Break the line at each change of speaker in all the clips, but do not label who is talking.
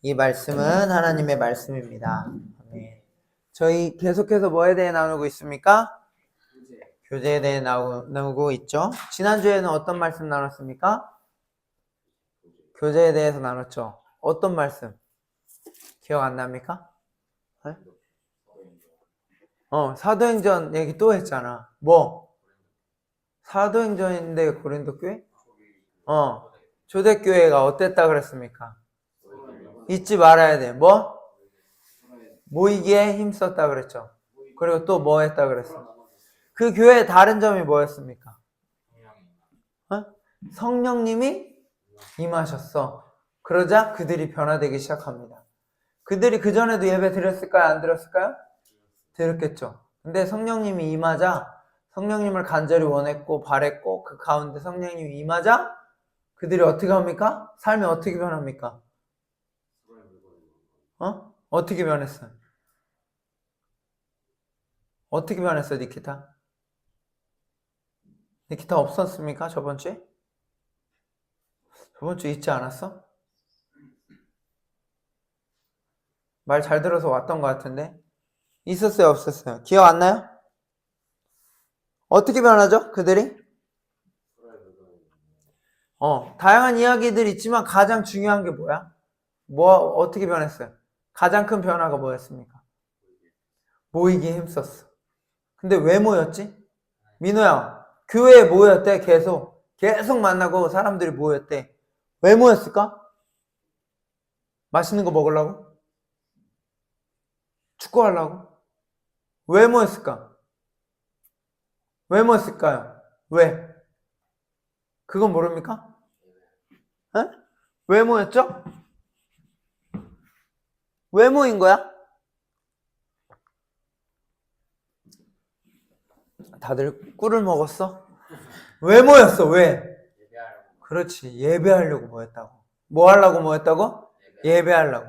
이 말씀은 하나님의 말씀입니다. 네. 저희 계속해서 뭐에 대해 나누고 있습니까? 교제에 대해 나누고 있죠. 지난주에는 어떤 말씀 나눴습니까? 교제에 대해서 나눴죠. 어떤 말씀? 기억 안 납니까? 네? 사도행전 얘기 또 했잖아. 뭐? 사도행전인데 고린도 교회? 초대교회가 어땠다 그랬습니까? 잊지 말아야 돼. 뭐? 모이기에 힘썼다 그랬죠. 그리고 또 뭐 했다 그랬어? 그 교회의 다른 점이 뭐였습니까? 성령님이 임하셨어. 그러자 그들이 변화되기 시작합니다. 그들이 그전에도 예배 드렸을까요? 안 드렸을까요? 드렸겠죠. 근데 성령님이 임하자 성령님을 간절히 원했고 바랬고 그 가운데 성령님이 임하자 그들이 어떻게 합니까? 삶이 어떻게 변합니까? 어떻게 변했어요? 어떻게 변했어요, 니키타? 니키타 없었습니까? 저번 주에? 저번 주에 있지 않았어? 말 잘 들어서 왔던 것 같은데? 있었어요, 없었어요? 기억 안 나요? 어떻게 변하죠, 그들이? 다양한 이야기들이 있지만 가장 중요한 게 뭐야? 어떻게 변했어요? 가장 큰 변화가 뭐였습니까? 모이기에 힘썼어. 근데 왜 모였지? 민호야, 교회에 모였대, 계속 만나고 사람들이 모였대. 왜 모였을까? 맛있는 거 먹으려고? 축구하려고? 왜 모였을까? 왜 모였을까요? 왜? 그건 모릅니까? 에? 왜 모였죠? 왜 모인 거야? 다들 꿀을 먹었어? 왜 모였어? 왜? 그렇지, 예배하려고 모였다고. 뭐 하려고 모였다고? 예배하려고.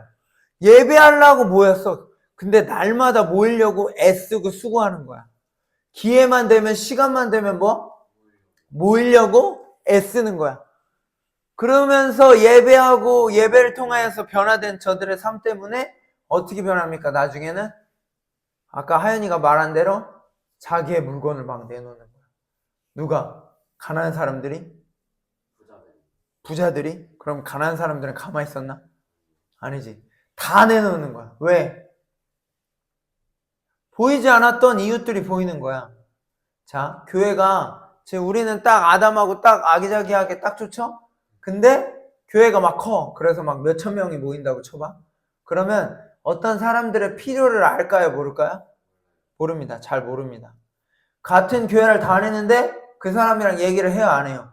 예배하려고 모였어. 근데 날마다 모이려고 애쓰고 수고하는 거야. 기회만 되면, 시간만 되면 뭐? 모이려고 애쓰는 거야. 그러면서 예배하고 예배를 통하여서 변화된 저들의 삶 때문에 어떻게 변합니까? 나중에는 아까 하연이가 말한 대로 자기의 물건을 막 내놓는 거야. 누가? 가난한 사람들이? 부자들이? 그럼 가난한 사람들은 가만히 있었나? 아니지. 다 내놓는 거야. 왜? 보이지 않았던 이웃들이 보이는 거야. 자, 교회가 지금 우리는 딱 아담하고 딱 아기자기하게 딱 좋죠? 근데 교회가 막 커. 그래서 막 몇천 명이 모인다고 쳐봐. 그러면 어떤 사람들의 필요를 알까요? 모를까요? 모릅니다. 잘 모릅니다. 같은 교회를 다니는데 그 사람이랑 얘기를 해요? 안 해요?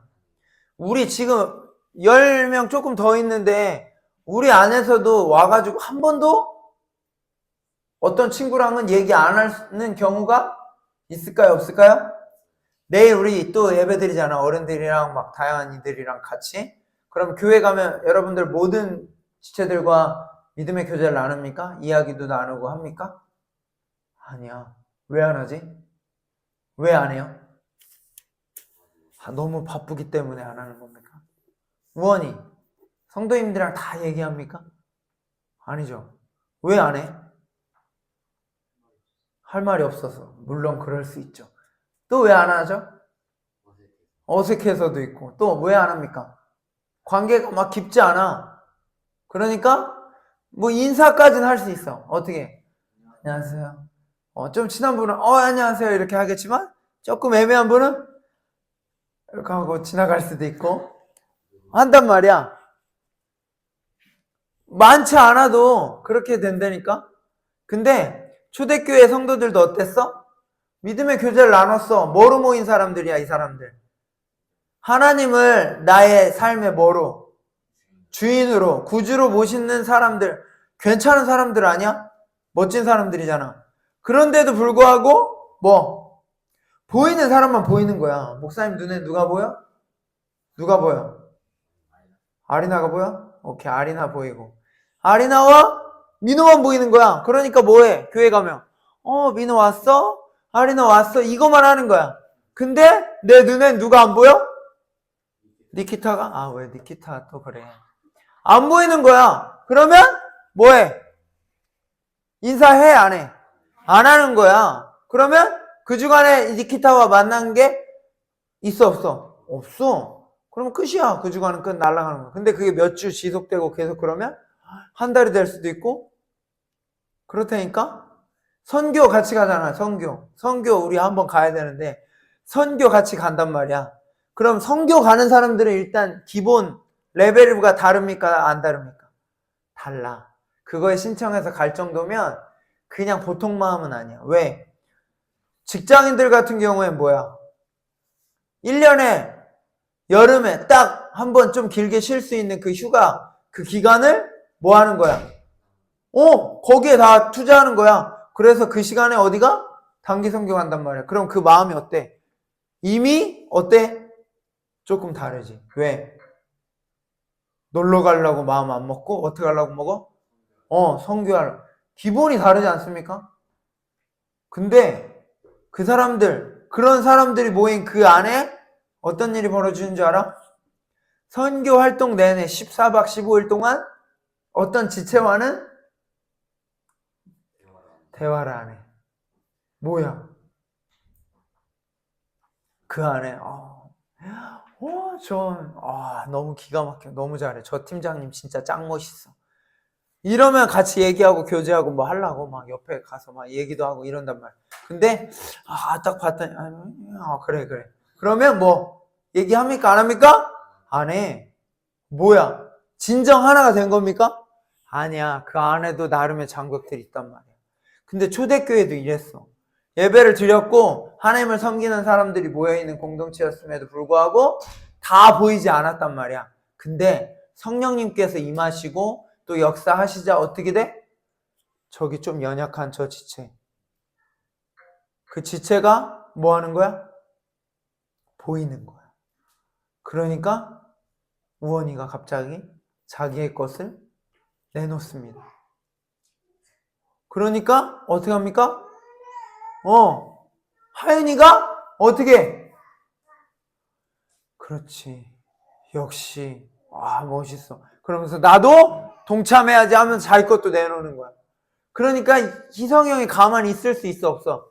우리 지금 10명 조금 더 있는데 우리 안에서도 와가지고 한 번도 어떤 친구랑은 얘기 안 하는 경우가 있을까요? 없을까요? 내일 우리 또 예배 드리잖아. 어른들이랑 막 다양한 이들이랑 같이. 그럼 교회 가면 여러분들 모든 지체들과 믿음의 교제를 나눕니까? 이야기도 나누고 합니까? 아니야. 왜 안 하지? 왜 안 해요? 너무 바쁘기 때문에 안 하는 겁니까? 우원이 성도님들이랑 다 얘기합니까? 아니죠. 왜 안 해? 할 말이 없어서. 물론 그럴 수 있죠. 또 왜 안 하죠? 어색해서도 있고. 또 왜 안 합니까? 관계가 막 깊지 않아. 그러니까 뭐 인사까지는 할 수 있어. 어떻게? 안녕하세요. 좀 친한 분은 안녕하세요 이렇게 하겠지만 조금 애매한 분은 이렇게 하고 지나갈 수도 있고 한단 말이야. 많지 않아도 그렇게 된다니까. 근데 초대교회 성도들도 어땠어? 믿음의 교제를 나눴어. 뭐로 모인 사람들이야 이 사람들? 하나님을 나의 삶의 뭐로? 주인으로, 구주로 모시는 사람들. 괜찮은 사람들 아니야? 멋진 사람들이잖아. 그런데도 불구하고 뭐? 보이는 사람만 보이는 거야. 목사님 눈에 누가 보여? 누가 보여? 아리나가 보여? 오케이, 아리나 보이고. 아리나와 민호만 보이는 거야. 그러니까 뭐해? 교회 가면 민호 왔어? 아리나 왔어? 이거만 하는 거야. 근데 내 눈엔 누가 안 보여? 니키타가? 왜 니키타 또 그래. 안 보이는 거야. 그러면 뭐해? 인사해, 안 해? 안 하는 거야. 그러면 그 주간에 니키타와 만난 게 있어, 없어? 없어. 그러면 끝이야. 그 주간은 끝 날아가는 거야. 근데 그게 몇 주 지속되고 계속 그러면 한 달이 될 수도 있고 그렇다니까? 선교 같이 가잖아, 선교. 선교 우리 한번 가야 되는데 선교 같이 간단 말이야. 그럼 선교 가는 사람들은 일단 기본 레벨가 다릅니까? 안 다릅니까? 달라. 그거에 신청해서 갈 정도면 그냥 보통 마음은 아니야. 왜? 직장인들 같은 경우엔 뭐야? 1년에 여름에 딱 한 번 좀 길게 쉴 수 있는 그 휴가, 그 기간을 뭐 하는 거야? 거기에 다 투자하는 거야. 그래서 그 시간에 어디가? 단기 선교 간단 말이야. 그럼 그 마음이 어때? 이미 어때? 조금 다르지. 왜? 놀러 가려고 마음 안 먹고 어떻게 하려고 먹어? 선교하려고. 기본이 다르지 않습니까? 근데 그 사람들, 그런 사람들이 모인 그 안에 어떤 일이 벌어지는 줄 알아? 선교 활동 내내 14박 15일 동안 어떤 지체와는 대화를 안 해. 뭐야? 그 안에 너무 기가 막혀. 너무 잘해. 저 팀장님 진짜 짱 멋있어. 이러면 같이 얘기하고 교제하고 뭐 하려고 막 옆에 가서 막 얘기도 하고 이런단 말이야. 근데 딱 봤더니 그래. 그러면 뭐 얘기합니까? 안 합니까? 안 해. 뭐야? 진정 하나가 된 겁니까? 아니야. 그 안에도 나름의 장벽들이 있단 말이야. 근데 초대교회도 이랬어. 예배를 드렸고 하나님을 섬기는 사람들이 모여있는 공동체였음에도 불구하고 다 보이지 않았단 말이야. 근데 성령님께서 임하시고 또 역사하시자 어떻게 돼? 저기 좀 연약한 저 지체. 그 지체가 뭐 하는 거야? 보이는 거야. 그러니까 우원이가 갑자기 자기의 것을 내놓습니다. 그러니까 어떻게 합니까? 하윤이가 어떻게? 그렇지. 역시 멋있어. 그러면서 나도 동참해야지 하면서 자기 것도 내놓는 거야. 그러니까 희성이 형이 가만히 있을 수 있어, 없어?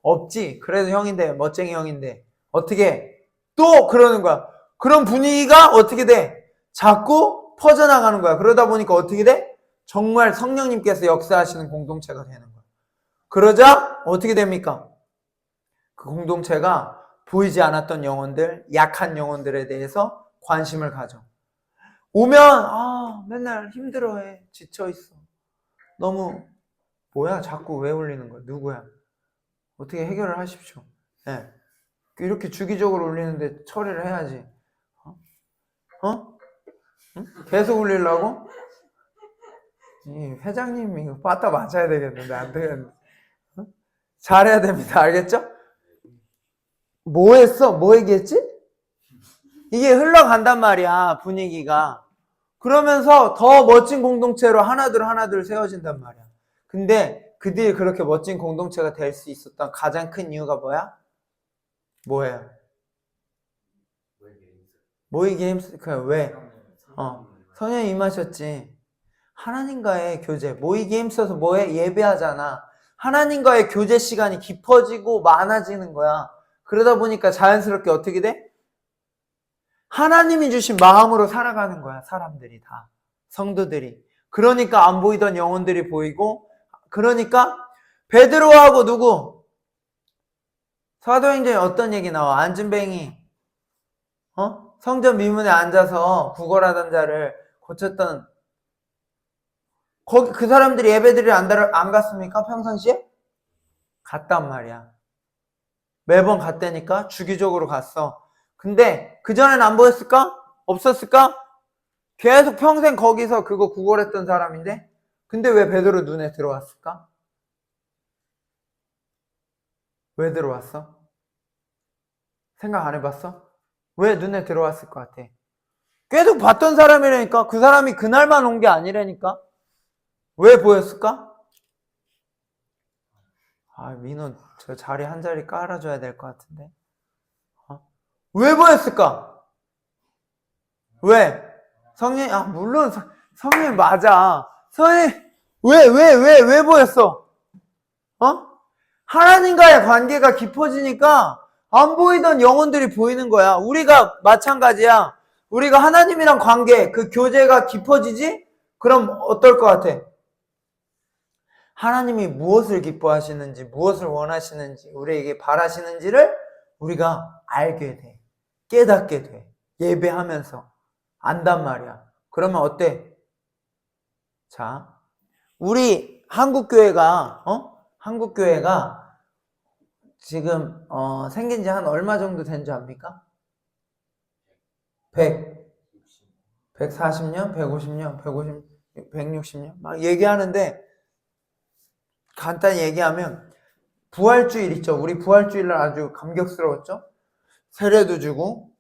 없지. 그래도 형인데, 멋쟁이 형인데 어떻게 또 그러는 거야. 그런 분위기가 어떻게 돼? 자꾸 퍼져나가는 거야. 그러다 보니까 어떻게 돼? 정말 성령님께서 역사하시는 공동체가 되는 거야. 그러자 어떻게 됩니까? 그 공동체가 보이지 않았던 영혼들, 약한 영혼들에 대해서 관심을 가져. 오면 맨날 힘들어해. 지쳐있어. 너무 뭐야? 자꾸 왜 올리는 거야? 누구야? 어떻게 해결을 하십시오. 네. 이렇게 주기적으로 올리는데 처리를 해야지. 응? 계속 올리려고? 이 회장님이 이거 빠따 맞아야 되겠는데 안 되겠는데. 잘해야 됩니다. 알겠죠? 뭐 했어? 뭐 얘기했지? 이게 흘러간단 말이야, 분위기가. 그러면서 더 멋진 공동체로 하나둘 세워진단 말이야. 근데 그들이 그렇게 멋진 공동체가 될 수 있었던 가장 큰 이유가 뭐야? 뭐예요? 모이게 힘쓰, 왜? 성령이 임하셨지. 하나님과의 교제, 모이게 힘써서 뭐해? 예배하잖아. 하나님과의 교제 시간이 깊어지고 많아지는 거야. 그러다 보니까 자연스럽게 어떻게 돼? 하나님이 주신 마음으로 살아가는 거야, 사람들이 다. 성도들이. 그러니까 안 보이던 영혼들이 보이고, 그러니까 베드로하고 누구? 사도행전에 어떤 얘기 나와? 안진뱅이 성전 미문에 앉아서 구걸하던 자를 고쳤던 거기 그 사람들이 예배드리러 안 갔습니까? 평상시에? 갔단 말이야. 매번 갔다니까 주기적으로 갔어. 근데 그전엔 안 보였을까? 없었을까? 계속 평생 거기서 그거 구걸했던 사람인데 근데 왜 베드로 눈에 들어왔을까? 왜 들어왔어? 생각 안 해봤어? 왜 눈에 들어왔을 것 같아? 계속 봤던 사람이라니까. 그 사람이 그날만 온 게 아니라니까. 왜 보였을까? 민호 저 자리 한 자리 깔아줘야 될 것 같은데. 왜 보였을까? 왜? 성령 물론 성령 맞아. 성령 왜 보였어? 하나님과의 관계가 깊어지니까 안 보이던 영혼들이 보이는 거야. 우리가 마찬가지야. 우리가 하나님이랑 관계, 그 교제가 깊어지지? 그럼 어떨 것 같아? 하나님이 무엇을 기뻐하시는지, 무엇을 원하시는지, 우리에게 바라시는지를 우리가 알게 돼. 깨닫게 돼. 예배하면서. 안단 말이야. 그러면 어때? 자, 우리 한국교회가 지금 생긴 지 한 얼마 정도 된 줄 압니까? 140년, 150년, 160년 막 얘기하는데 간단히 얘기하면 부활주일 있죠. 우리 부활주일날 아주 감격스러웠죠. 세례도 주고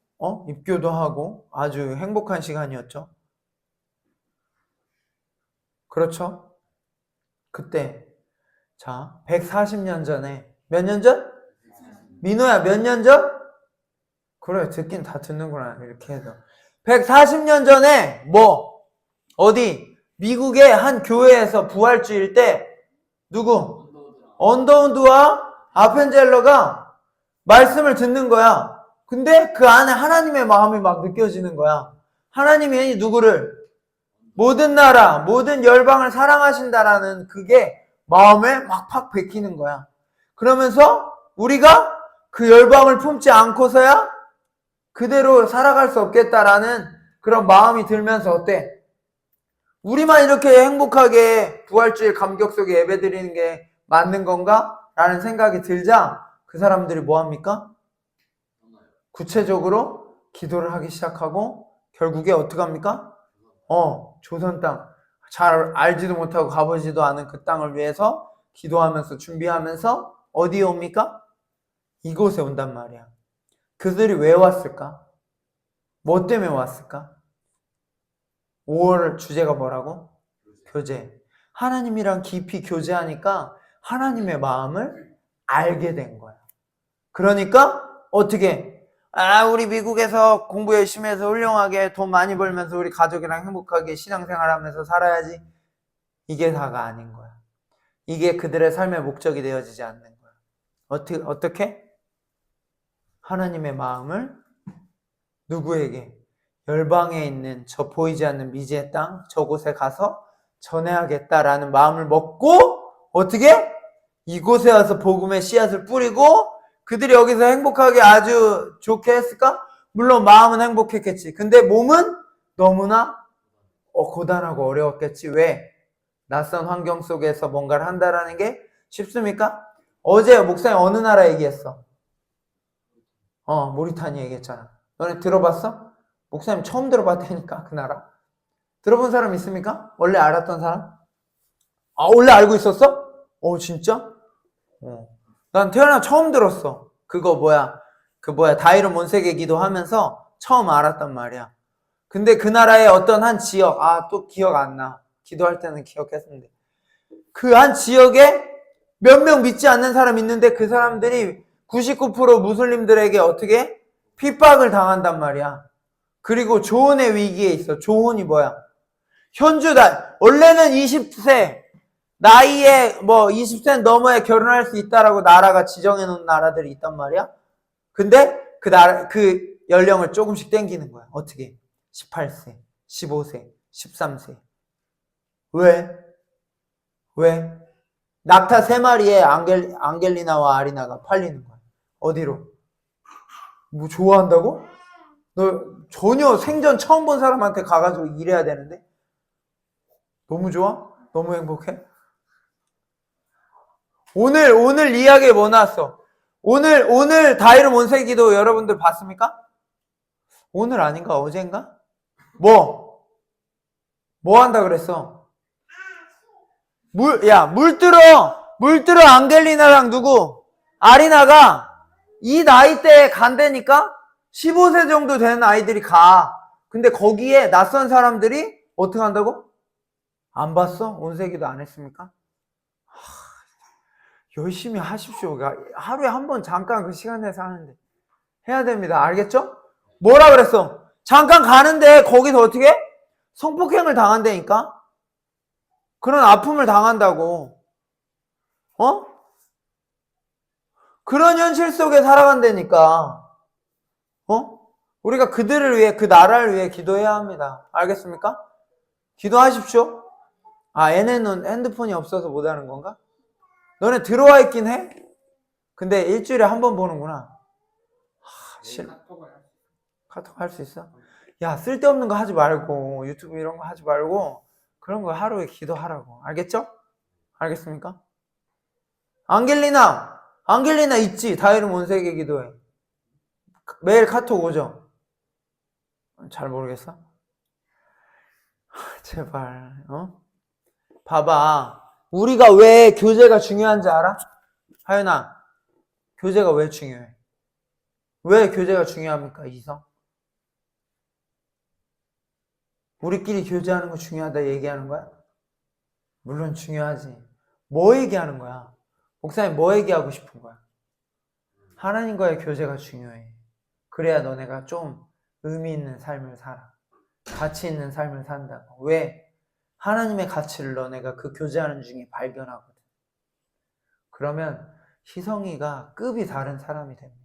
입교도 하고 아주 행복한 시간이었죠. 그렇죠? 그때 자 140년 전에 몇 년 전? 민호야 몇 년 전? 그래 듣긴 다 듣는구나 이렇게 해서 140년 전에 어디 미국의 한 교회에서 부활주일 때 누구? 언더우드와 아펜젤러가 말씀을 듣는 거야. 근데 그 안에 하나님의 마음이 막 느껴지는 거야. 하나님이 누구를? 모든 나라, 모든 열방을 사랑하신다라는 그게 마음에 막 팍 베끼는 거야. 그러면서 우리가 그 열방을 품지 않고서야 그대로 살아갈 수 없겠다라는 그런 마음이 들면서 어때? 우리만 이렇게 행복하게 부활주일 감격 속에 예배드리는 게 맞는 건가? 라는 생각이 들자 그 사람들이 뭐 합니까? 구체적으로 기도를 하기 시작하고 결국에 어떻게 합니까? 조선 땅 잘 알지도 못하고 가보지도 않은 그 땅을 위해서 기도하면서 준비하면서 어디에 옵니까? 이곳에 온단 말이야. 그들이 왜 왔을까? 뭐 때문에 왔을까? 5월 주제가 뭐라고? 교제. 하나님이랑 깊이 교제하니까 하나님의 마음을 알게 된 거야. 그러니까 어떻게? 우리 미국에서 공부 열심히 해서 훌륭하게 돈 많이 벌면서 우리 가족이랑 행복하게 신앙생활하면서 살아야지. 이게 다가 아닌 거야. 이게 그들의 삶의 목적이 되어지지 않는 거야. 어떻게? 하나님의 마음을 누구에게? 열방에 있는 저 보이지 않는 미지의 땅 저곳에 가서 전해야겠다라는 마음을 먹고 어떻게? 이곳에 와서 복음의 씨앗을 뿌리고 그들이 여기서 행복하게 아주 좋게 했을까? 물론 마음은 행복했겠지. 근데 몸은 너무나 고단하고 어려웠겠지. 왜? 낯선 환경 속에서 뭔가를 한다라는 게 쉽습니까? 어제 목사님 어느 나라 얘기했어? 모리타니아 얘기했잖아. 너네 들어봤어? 목사님 처음 들어봤다니까 그 나라. 들어본 사람 있습니까? 원래 알았던 사람? 원래 알고 있었어? 진짜? 난 태어나 처음 들었어. 그거 다이로 몬세게 기도하면서 처음 알았단 말이야. 근데 그 나라의 어떤 한 지역, 또 기억 안 나. 기도할 때는 기억했는데. 그 한 지역에 몇 명 믿지 않는 사람 있는데 그 사람들이 99% 무슬림들에게 어떻게? 핍박을 당한단 말이야. 그리고 조혼의 위기에 있어. 조혼이 뭐야? 원래는 20세, 나이에 20세 넘어야 결혼할 수 있다라고 나라가 지정해 놓은 나라들이 있단 말이야. 근데 그 연령을 조금씩 땡기는 거야. 어떻게? 18세, 15세, 13세. 왜? 낙타 3마리에 앙겔리나와 아리나가 팔리는 거야. 어디로? 뭐 좋아한다고? 너 전혀 생전 처음 본 사람한테 가가지고 일해야 되는데? 너무 좋아? 너무 행복해? 오늘 이야기에 뭐 나왔어? 오늘 다이르 몬세기도 여러분들 봤습니까? 오늘 아닌가? 어젠가? 뭐 한다 그랬어? 물 들어 앙겔리나랑 누구? 아리나가 이 나이대에 간다니까? 15세 정도 되는 아이들이 가. 근데 거기에 낯선 사람들이 어떻게 한다고? 안 봤어? 온세기도 안 했습니까? 열심히 하십시오. 하루에 한 번 잠깐 그 시간 내서 하는데 해야 됩니다. 알겠죠? 뭐라 그랬어? 잠깐 가는데 거기서 어떻게? 성폭행을 당한다니까? 그런 아픔을 당한다고. 그런 현실 속에 살아간다니까. 우리가 그들을 위해, 그 나라를 위해 기도해야 합니다. 알겠습니까? 기도하십시오. 얘네는 핸드폰이 없어서 못하는 건가? 너네 들어와 있긴 해? 근데 일주일에 한 번 보는구나. 카톡 할 수 있어? 야, 쓸데없는 거 하지 말고, 유튜브 이런 거 하지 말고, 그런 거 하루에 기도하라고. 알겠죠? 알겠습니까? 안겔리나 있지? 다이름 온 세계 기도회. 매일 카톡 오죠? 잘 모르겠어? 제발, 봐봐. 우리가 왜 교제가 중요한지 알아? 하윤아, 교제가 왜 중요해? 왜 교제가 중요합니까, 이성? 우리끼리 교제하는 거 중요하다 얘기하는 거야? 물론 중요하지. 뭐 얘기하는 거야? 목사님 뭐 얘기하고 싶은 거야? 하나님과의 교제가 중요해. 그래야 너네가 좀 의미 있는 삶을 살아. 가치 있는 삶을 산다고. 왜? 하나님의 가치를 너네가 그 교제하는 중에 발견하거든. 그러면 희성이가 급이 다른 사람이 됩니다.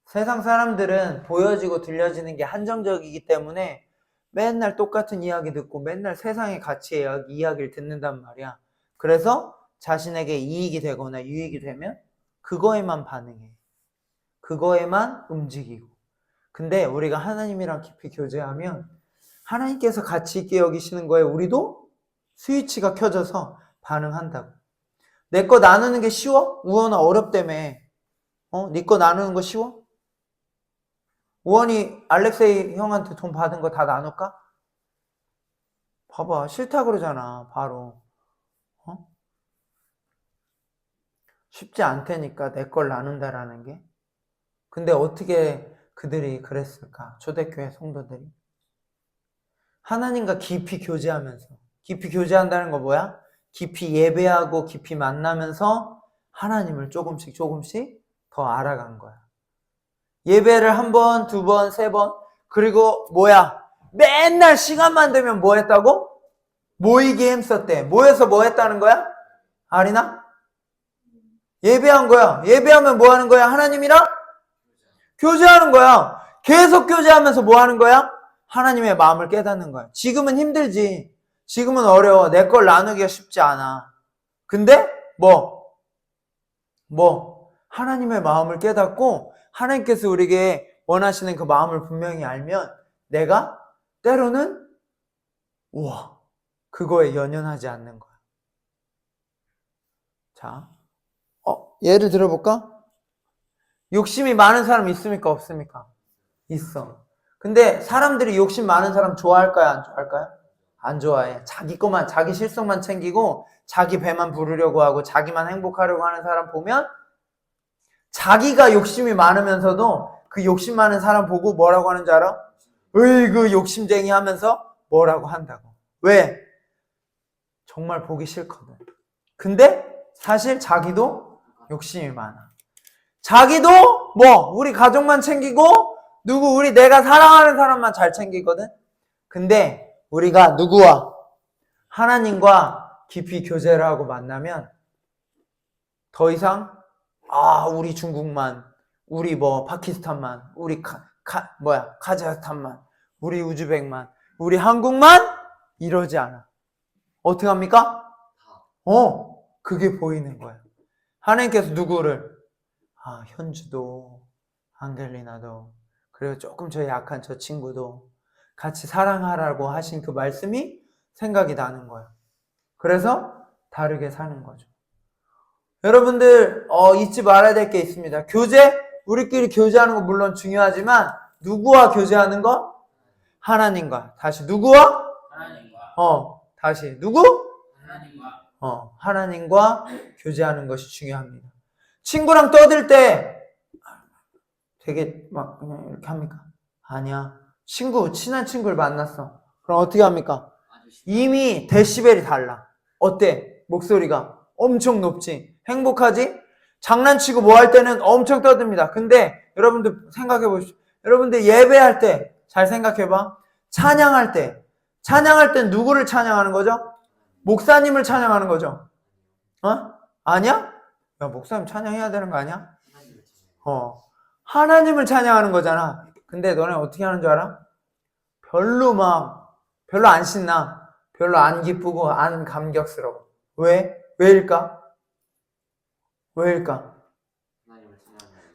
세상 사람들은 보여지고 들려지는 게 한정적이기 때문에 맨날 똑같은 이야기 듣고 맨날 세상의 가치의 이야기를 듣는단 말이야. 그래서 자신에게 이익이 되거나 유익이 되면 그거에만 반응해. 그거에만 움직이고. 근데 우리가 하나님이랑 깊이 교제하면 하나님께서 가치 있게 여기시는 거에 우리도 스위치가 켜져서 반응한다고. 내 거 나누는 게 쉬워? 우원아 어렵다며. 네 거 나누는 거 쉬워? 우원이 알렉세이 형한테 돈 받은 거 다 나눌까? 봐봐, 싫다 그러잖아, 바로. 쉽지 않다니까, 내 걸 나눈다라는 게. 근데 어떻게 그들이 그랬을까? 초대교회 성도들이. 하나님과 깊이 교제하면서. 깊이 교제한다는 거 뭐야? 깊이 예배하고 깊이 만나면서 하나님을 조금씩 더 알아간 거야. 예배를 한 번, 두 번, 세 번. 그리고 뭐야? 맨날 시간만 되면 뭐 했다고? 모이기 힘썼대. 모여서 뭐 했다는 거야? 아리나? 예배한 거야. 예배하면 뭐 하는 거야? 하나님이랑 교제하는 거야. 계속 교제하면서 뭐 하는 거야? 하나님의 마음을 깨닫는 거야. 지금은 힘들지. 지금은 어려워. 내 걸 나누기가 쉽지 않아. 근데 하나님의 마음을 깨닫고 하나님께서 우리에게 원하시는 그 마음을 분명히 알면 내가 때로는 우와, 그거에 연연하지 않는 거야. 자, 예를 들어볼까? 욕심이 많은 사람 있습니까? 없습니까? 있어. 근데 사람들이 욕심 많은 사람 좋아할까요? 안 좋아할까요? 안 좋아해. 자기 것만, 자기 실속만 챙기고 자기 배만 부르려고 하고 자기만 행복하려고 하는 사람 보면 자기가 욕심이 많으면서도 그 욕심 많은 사람 보고 뭐라고 하는 줄 알아? 으이그 욕심쟁이 하면서 뭐라고 한다고. 왜? 정말 보기 싫거든. 근데 사실 자기도 욕심이 많아. 자기도 우리 가족만 챙기고 우리 내가 사랑하는 사람만 잘 챙기거든. 근데 우리가 누구와? 하나님과 깊이 교제를 하고 만나면 더 이상 우리 중국만, 우리 파키스탄만, 우리 카자흐스탄만, 우리 우즈벡만, 우리 한국만 이러지 않아. 어떻게 합니까? 그게 보이는 거야. 하나님께서 누구를? 현주도, 안겔리나도, 그리고 조금 저 약한 저 친구도 같이 사랑하라고 하신 그 말씀이 생각이 나는 거야. 그래서 다르게 사는 거죠. 여러분들 잊지 말아야 될 게 있습니다. 교제, 우리끼리 교제하는 거 물론 중요하지만 누구와 교제하는 거? 하나님과. 다시 누구와? 하나님과. 다시 누구? 하나님과. 하나님과 교제하는 것이 중요합니다. 친구랑 떠들 때 되게 막 그냥 이렇게 합니까? 아니야. 친한 친구를 만났어. 그럼 어떻게 합니까? 이미 데시벨이 달라. 어때? 목소리가 엄청 높지? 행복하지? 장난치고 뭐 할 때는 엄청 떠듭니다. 근데 여러분들 생각해 보십시오. 여러분들 예배할 때 잘 생각해 봐. 찬양할 때 찬양할 땐 누구를 찬양하는 거죠? 목사님을 찬양하는 거죠. 아니야? 야, 목사님 찬양해야 되는 거 아니야? 하나님을 찬양하는 거잖아. 근데 너네 어떻게 하는 줄 알아? 별로 안 신나. 별로 안 기쁘고 안 감격스러워. 왜? 왜일까?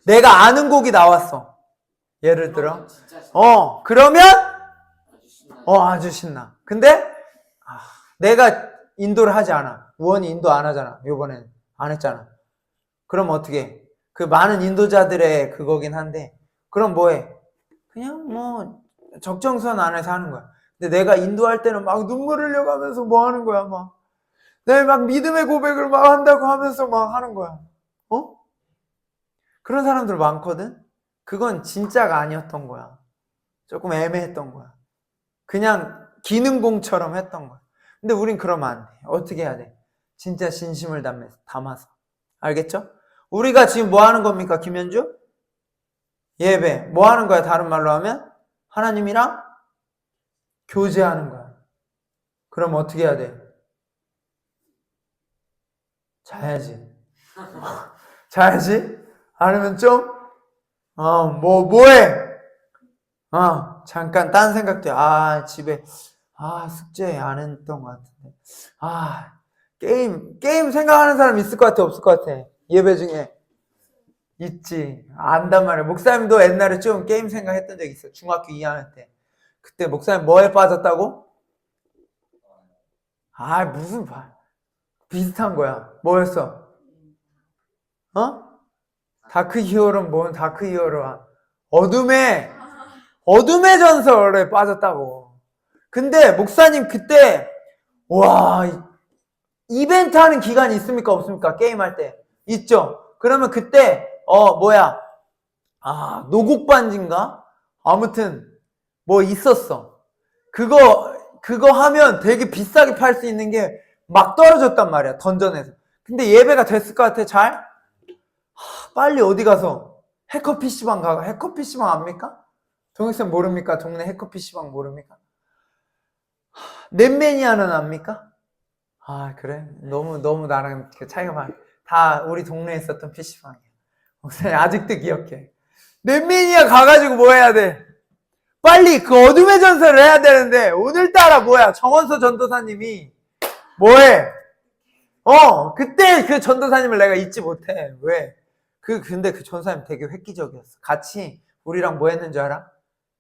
내가 아는 곡이 나왔어. 예를 들어. 그러면 아주 신나. 근데 내가 인도를 하지 않아. 우원이 인도 안 하잖아. 요번엔 안 했잖아. 그럼 어떻게 해? 그 많은 인도자들의 그거긴 한데 그럼 뭐해? 그냥 적정선 안에서 하는 거야. 근데 내가 인도할 때는 막 눈물 흘려가면서 뭐 하는 거야. 내가 막 믿음의 고백을 막 한다고 하면서 막 하는 거야. 그런 사람들 많거든? 그건 진짜가 아니었던 거야. 조금 애매했던 거야. 그냥 기능공처럼 했던 거야. 근데 우린 그러면 안 돼. 어떻게 해야 돼? 진짜 진심을 담아서. 알겠죠? 우리가 지금 뭐 하는 겁니까, 김현주? 예배. 뭐 하는 거야, 다른 말로 하면? 하나님이랑 교제하는 거야. 그럼 어떻게 해야 돼? 자야지. 자야지? 아니면 좀, 뭐해? 잠깐 딴 생각도 해. 집에, 숙제 안 했던 것 같은데. 게임 생각하는 사람 있을 것 같아, 없을 것 같아? 예배 중에. 있지. 안단 말이야. 목사님도 옛날에 좀 게임 생각했던 적 있어. 중학교 2학년 때. 그때 목사님 뭐에 빠졌다고? 무슨 비슷한 거야. 뭐였어? 다크 히어로는 뭔 다크 히어로야. 어둠의 전설에 빠졌다고. 근데 목사님 그때 이벤트 하는 기간이 있습니까? 없습니까? 게임할 때. 있죠? 그러면 그때 노곡반지인가? 아무튼 뭐 있었어. 그거 하면 되게 비싸게 팔 수 있는 게 막 떨어졌단 말이야. 던전에서. 근데 예배가 됐을 것 같아, 잘? 빨리 어디 가서 해커 PC방 가고. 해커 PC방 압니까? 동영상 모릅니까? 동네 해커 PC방 모릅니까? 넷매니아는 압니까? 그래? 너무 나랑 차이가 많아. 다 우리 동네에 있었던 PC방이야. 목사님 아직도 기억해. 넷매니아 가가지고 뭐 해야 돼? 빨리 그 어둠의 전설을 해야 되는데 오늘따라 정원서 전도사님이 뭐해? 그때 그 전도사님을 내가 잊지 못해. 왜? 근데 그 전도사님 되게 획기적이었어. 같이 우리랑 뭐 했는 줄 알아?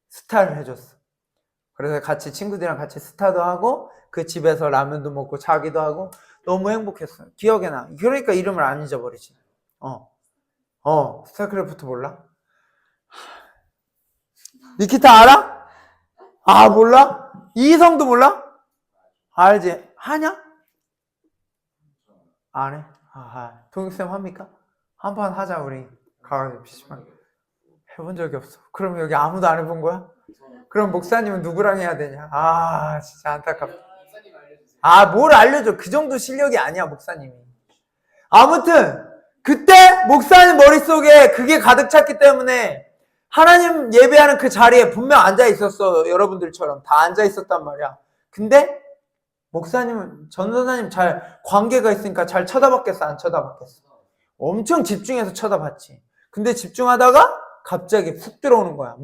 스타를 해줬어. 그래서 같이 친구들이랑 같이 스타도 하고 그 집에서 라면도 먹고 자기도 하고 너무 행복했어. 기억에 나. 그러니까 이름을 안 잊어버리지. 스타크래프트 몰라? 니키타 알아? 몰라? 이희성도 몰라? 알지? 하냐? 안 해? 동익쌤 합니까? 한판 하자 우리. 가가지고 PC방. 해본 적이 없어. 그럼 여기 아무도 안 해본 거야? 그럼 목사님은 누구랑 해야 되냐? 진짜 안타깝다. 뭘 알려줘. 그 정도 실력이 아니야, 목사님이. 아무튼 그때 목사님 머릿속에 그게 가득 찼기 때문에 하나님 예배하는 그 자리에 분명 앉아 있었어. 여러분들처럼 다 앉아 있었단 말이야. 근데 목사님은 전도사님 잘 관계가 있으니까 잘 쳐다봤겠어, 안 쳐다봤겠어? 엄청 집중해서 쳐다봤지. 근데 집중하다가 갑자기 훅 들어오는 거야.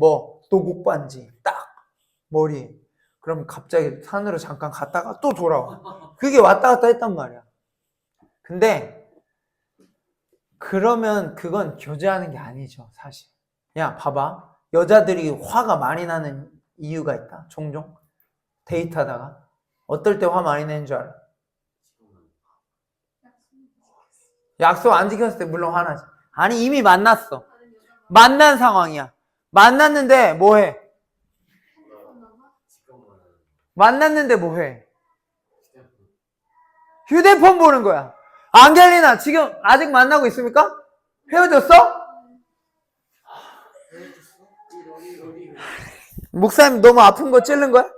노곡반지 딱 머리에. 그럼 갑자기 산으로 잠깐 갔다가 또 돌아와. 그게 왔다 갔다 했단 말이야. 근데 그러면 그건 교제하는 게 아니죠, 사실. 야, 봐봐. 여자들이 화가 많이 나는 이유가 있다. 종종 데이트하다가. 어떨 때 화 많이 내는 줄 알아? 약속 안 지켰을 때 물론 화나지. 아니, 이미 만났어. 만난 상황이야. 만났는데 뭐해? 만났는데 뭐해? 휴대폰 보는 거야. 안겔리나 지금 아직 만나고 있습니까? 헤어졌어? 목사님 너무 아픈 거 찔른 거야?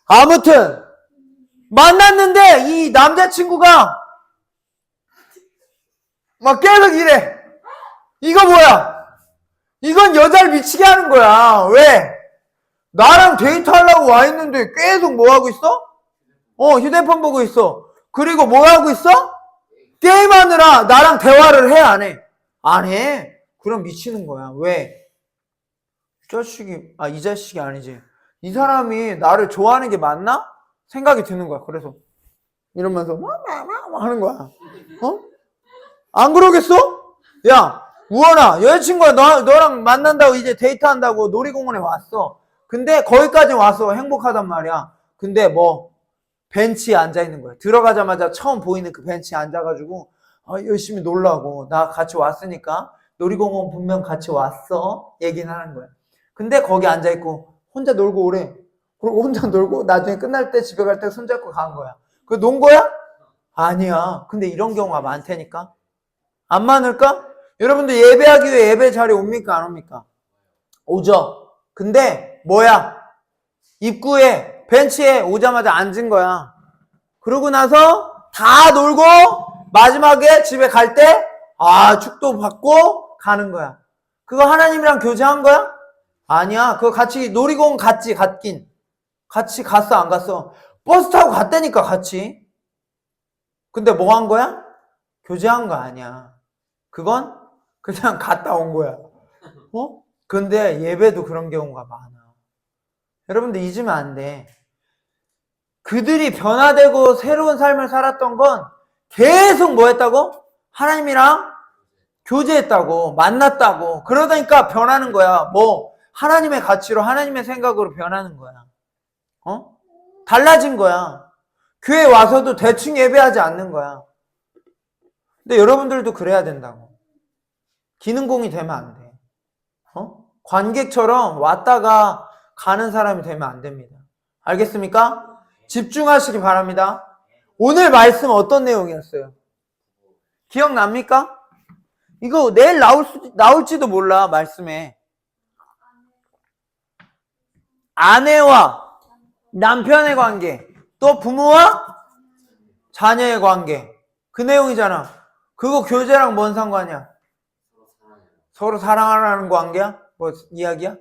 아무튼 만났는데 이 남자친구가 막 계속 이래. 이거 뭐야? 이건 여자를 미치게 하는 거야. 왜? 나랑 데이트하려고 와 있는데 계속 뭐 하고 있어? 휴대폰 보고 있어. 그리고 뭐 하고 있어? 게임하느라 나랑 대화를 해, 안 해? 안 해. 그럼 미치는 거야. 왜? 이 자식이 아니지. 이 사람이 나를 좋아하는 게 맞나? 생각이 드는 거야. 그래서 이러면서 하는 거야. 안 그러겠어? 야, 우원아, 여자친구가 너랑 만난다고 이제 데이트한다고 놀이공원에 왔어. 근데 거기까지 와서 행복하단 말이야. 근데 뭐 벤치에 앉아 있는 거야. 들어가자마자 처음 보이는 그 벤치에 앉아가지고 열심히 놀라고 나 같이 왔으니까 놀이공원 분명 같이 왔어 얘기는 하는 거야. 근데 거기 앉아 있고 혼자 놀고 오래. 그리고 혼자 놀고 나중에 끝날 때 집에 갈 때 손잡고 간 거야. 그 논 거야? 아니야. 근데 이런 경우가 많다니까. 안 많을까? 여러분들 예배하기 위해 예배 자리에 옵니까? 안 옵니까? 오죠. 근데 뭐야? 입구에 벤치에 오자마자 앉은 거야. 그러고 나서 다 놀고 마지막에 집에 갈 때 축도 받고 가는 거야. 그거 하나님이랑 교제한 거야? 아니야. 그거 같이 놀이공원 갔지. 같이 갔어 안 갔어? 버스 타고 갔다니까 같이. 근데 뭐 한 거야? 교제한 거 아니야. 그건 그냥 갔다 온 거야. 근데 예배도 그런 경우가 많아. 여러분들 잊으면 안 돼. 그들이 변화되고 새로운 삶을 살았던 건 계속 뭐 했다고? 하나님이랑 교제했다고, 만났다고. 그러다니까 변하는 거야. 뭐 하나님의 가치로, 하나님의 생각으로 변하는 거야. 달라진 거야. 교회 와서도 대충 예배하지 않는 거야. 근데 여러분들도 그래야 된다고. 기능공이 되면 안 돼. 관객처럼 왔다가 가는 사람이 되면 안 됩니다. 알겠습니까? 집중하시기 바랍니다. 오늘 말씀 어떤 내용이었어요? 기억납니까? 이거 내일 나올지도 몰라, 말씀에. 아내와 남편의 관계, 또 부모와 자녀의 관계. 그 내용이잖아. 그거 교제랑 뭔 상관이야? 서로 사랑하라는 관계야? 뭐 이야기야?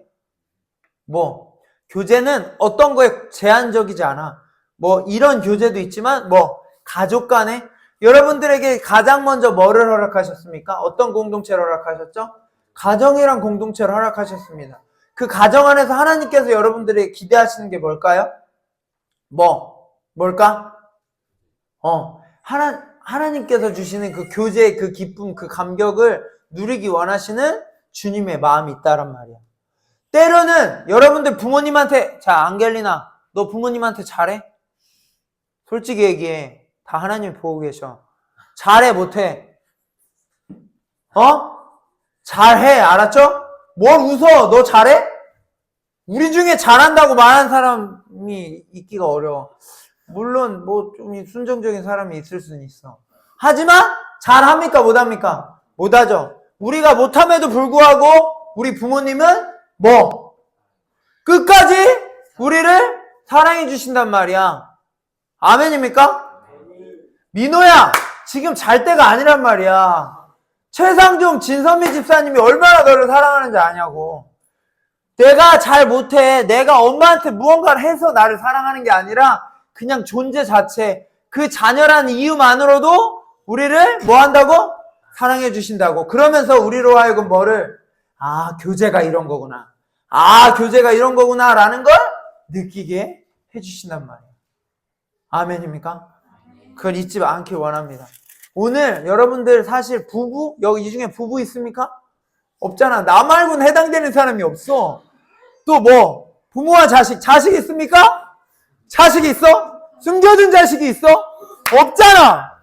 뭐 교제는 어떤 거에 제한적이지 않아. 뭐 이런 교제도 있지만 뭐 가족 간에 여러분들에게 가장 먼저 뭐를 허락하셨습니까? 어떤 공동체를 허락하셨죠? 가정이란 공동체를 허락하셨습니다. 그 가정 안에서 하나님께서 여러분들에게 기대하시는 게 뭘까요? 뭘까? 하나님께서 주시는 그 교제의 그 기쁨, 그 감격을 누리기 원하시는 주님의 마음이 있다란 말이야. 때로는 여러분들 부모님한테, 자, 안겔리나, 너 부모님한테 잘해? 솔직히 얘기해. 다 하나님이 보고 계셔. 잘해, 못해? 잘해, 알았죠? 뭘 웃어? 너 잘해? 우리 중에 잘한다고 말하는 사람이 있기가 어려워. 물론 뭐 좀 순종적인 사람이 있을 수는 있어. 하지만 잘합니까? 못합니까? 못하죠. 우리가 못함에도 불구하고 우리 부모님은 끝까지 우리를 사랑해 주신단 말이야. 아멘입니까? 민호야, 지금 잘 때가 아니란 말이야. 최상종 진선미 집사님이 얼마나 너를 사랑하는지 아냐고. 내가 잘 못해. 내가 엄마한테 무언가를 해서 나를 사랑하는 게 아니라 그냥 존재 자체, 그 잔열한 이유만으로도 우리를 뭐 한다고? 사랑해 주신다고. 그러면서 우리로 하여금 교제가 이런 거구나. 교제가 이런 거구나 라는 걸 느끼게 해주신단 말이에요. 아멘입니까? 그걸 잊지 않길 원합니다. 오늘 여러분들 사실 부부, 여기 이 중에 부부 있습니까? 없잖아. 나 말고는 해당되는 사람이 없어. 또 부모와 자식 있습니까? 자식 있어? 숨겨둔 자식이 있어? 없잖아.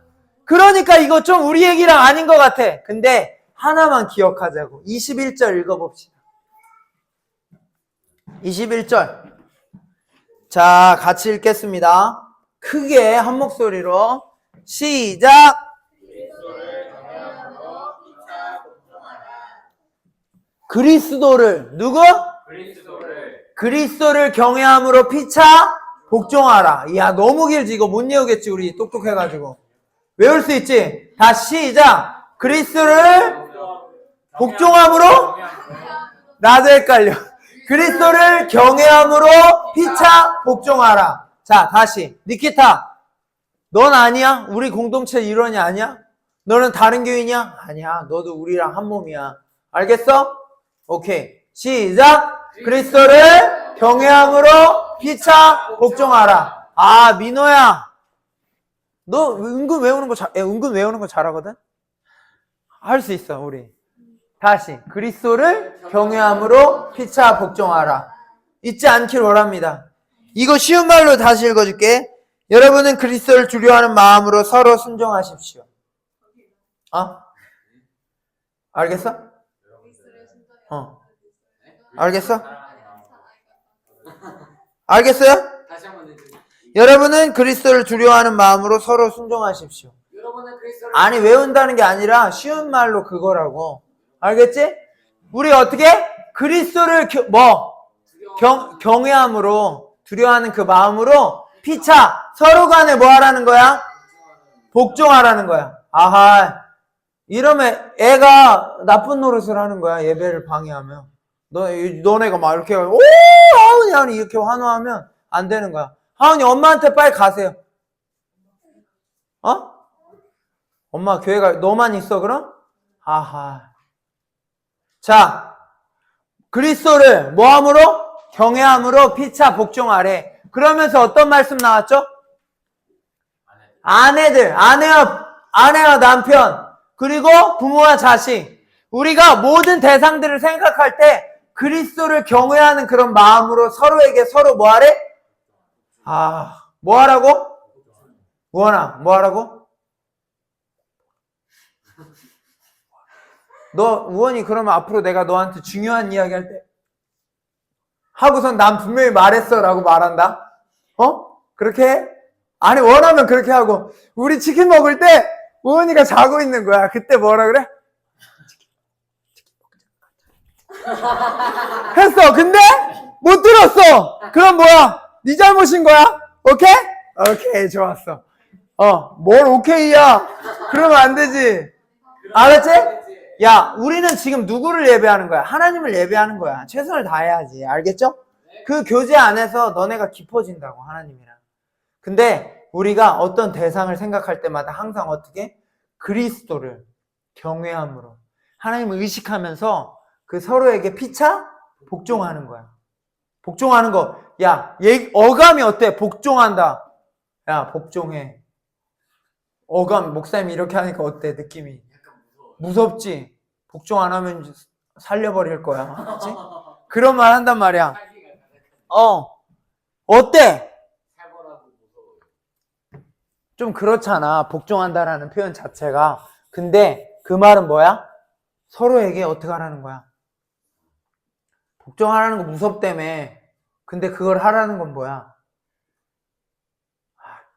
그러니까 이거 좀 우리 얘기랑 아닌 것 같아. 근데 하나만 기억하자고. 21절 읽어봅시다. 21절. 자, 같이 읽겠습니다. 크게 한 목소리로 시작. 그리스도를 누구? 그리스도를 경외함으로 피차 복종하라. 이야, 너무 길지. 이거 못 외우겠지. 우리 똑똑해가지고. 외울 수 있지? 다시 시작. 그리스도를 복종함으로? 나도 헷갈려. 그리스도를 경외함으로 피차 복종하라. 자, 다시. 니키타, 넌 아니야? 우리 공동체 일원이 아니야? 너는 다른 교인이야? 아니야. 너도 우리랑 한 몸이야. 알겠어? 오케이. 시작. 그리스도를 경외함으로 피차 복종하라. 아, 민호야. 너 은근 외우는 거 잘하거든? 할 수 있어, 우리. 다시. 그리스도를 경외함으로 피차 복종하라. 잊지 않길 원합니다. 이거 쉬운 말로 다시 읽어줄게. 여러분은 그리스도를 두려워하는 마음으로 서로 순종하십시오. 알겠어? 알겠어? 알겠어요? 여러분은 그리스도를 두려워하는 마음으로 서로 순종하십시오. 아니, 외운다는 게 아니라 쉬운 말로 그거라고. 알겠지? 우리 어떻게? 그리스도를 경외함으로, 두려워하는 그 마음으로 피차 서로 간에 뭐 하라는 거야? 복종하라는 거야. 아하, 이러면 애가 나쁜 노릇을 하는 거야. 예배를 방해하면. 너네가 막 이렇게 오 하은이 이렇게 환호하면 안 되는 거야. 하은이 엄마한테 빨리 가세요. 엄마 교회가 너만 있어 그럼? 아하. 자, 그리스도를 뭐함으로? 경외함으로 피차 복종하래. 그러면서 어떤 말씀 나왔죠? 아내와 남편, 그리고 부모와 자식. 우리가 모든 대상들을 생각할 때 그리스도를 경외하는 그런 마음으로 서로에게 서로 뭐 하래? 뭐 하라고? 우원아, 뭐 하라고? 우원이 그러면 앞으로 내가 너한테 중요한 이야기 할 때 하고선 난 분명히 말했어 라고 말한다. 그렇게 해? 아니, 원하면 그렇게 하고, 우리 치킨 먹을 때 우원이가 자고 있는 거야. 그때 뭐라 그래? 했어. 근데 못 들었어. 그럼 뭐야? 네 잘못인 거야. 오케이? 오케이, 좋았어. 뭘 오케이야? 그러면 안 되지. 알았지? 야, 우리는 지금 누구를 예배하는 거야? 하나님을 예배하는 거야. 최선을 다해야지. 알겠죠? 그 교제 안에서 너네가 깊어진다고, 하나님이랑. 근데 우리가 어떤 대상을 생각할 때마다 항상 어떻게? 그리스도를 경외함으로 하나님을 의식하면서 그 서로에게 피차 복종하는 거야. 복종하는 거. 야, 어감이 어때? 복종한다. 야, 복종해. 어감, 목사님이 이렇게 하니까 어때? 느낌이. 무섭지? 복종 안 하면 살려버릴 거야. 그치? 그런 말 한단 말이야. 어때? 좀 그렇잖아. 복종한다라는 표현 자체가. 근데 그 말은 뭐야? 서로에게 어떻게 하라는 거야? 복종하라는 거 무섭다며. 근데 그걸 하라는 건 뭐야?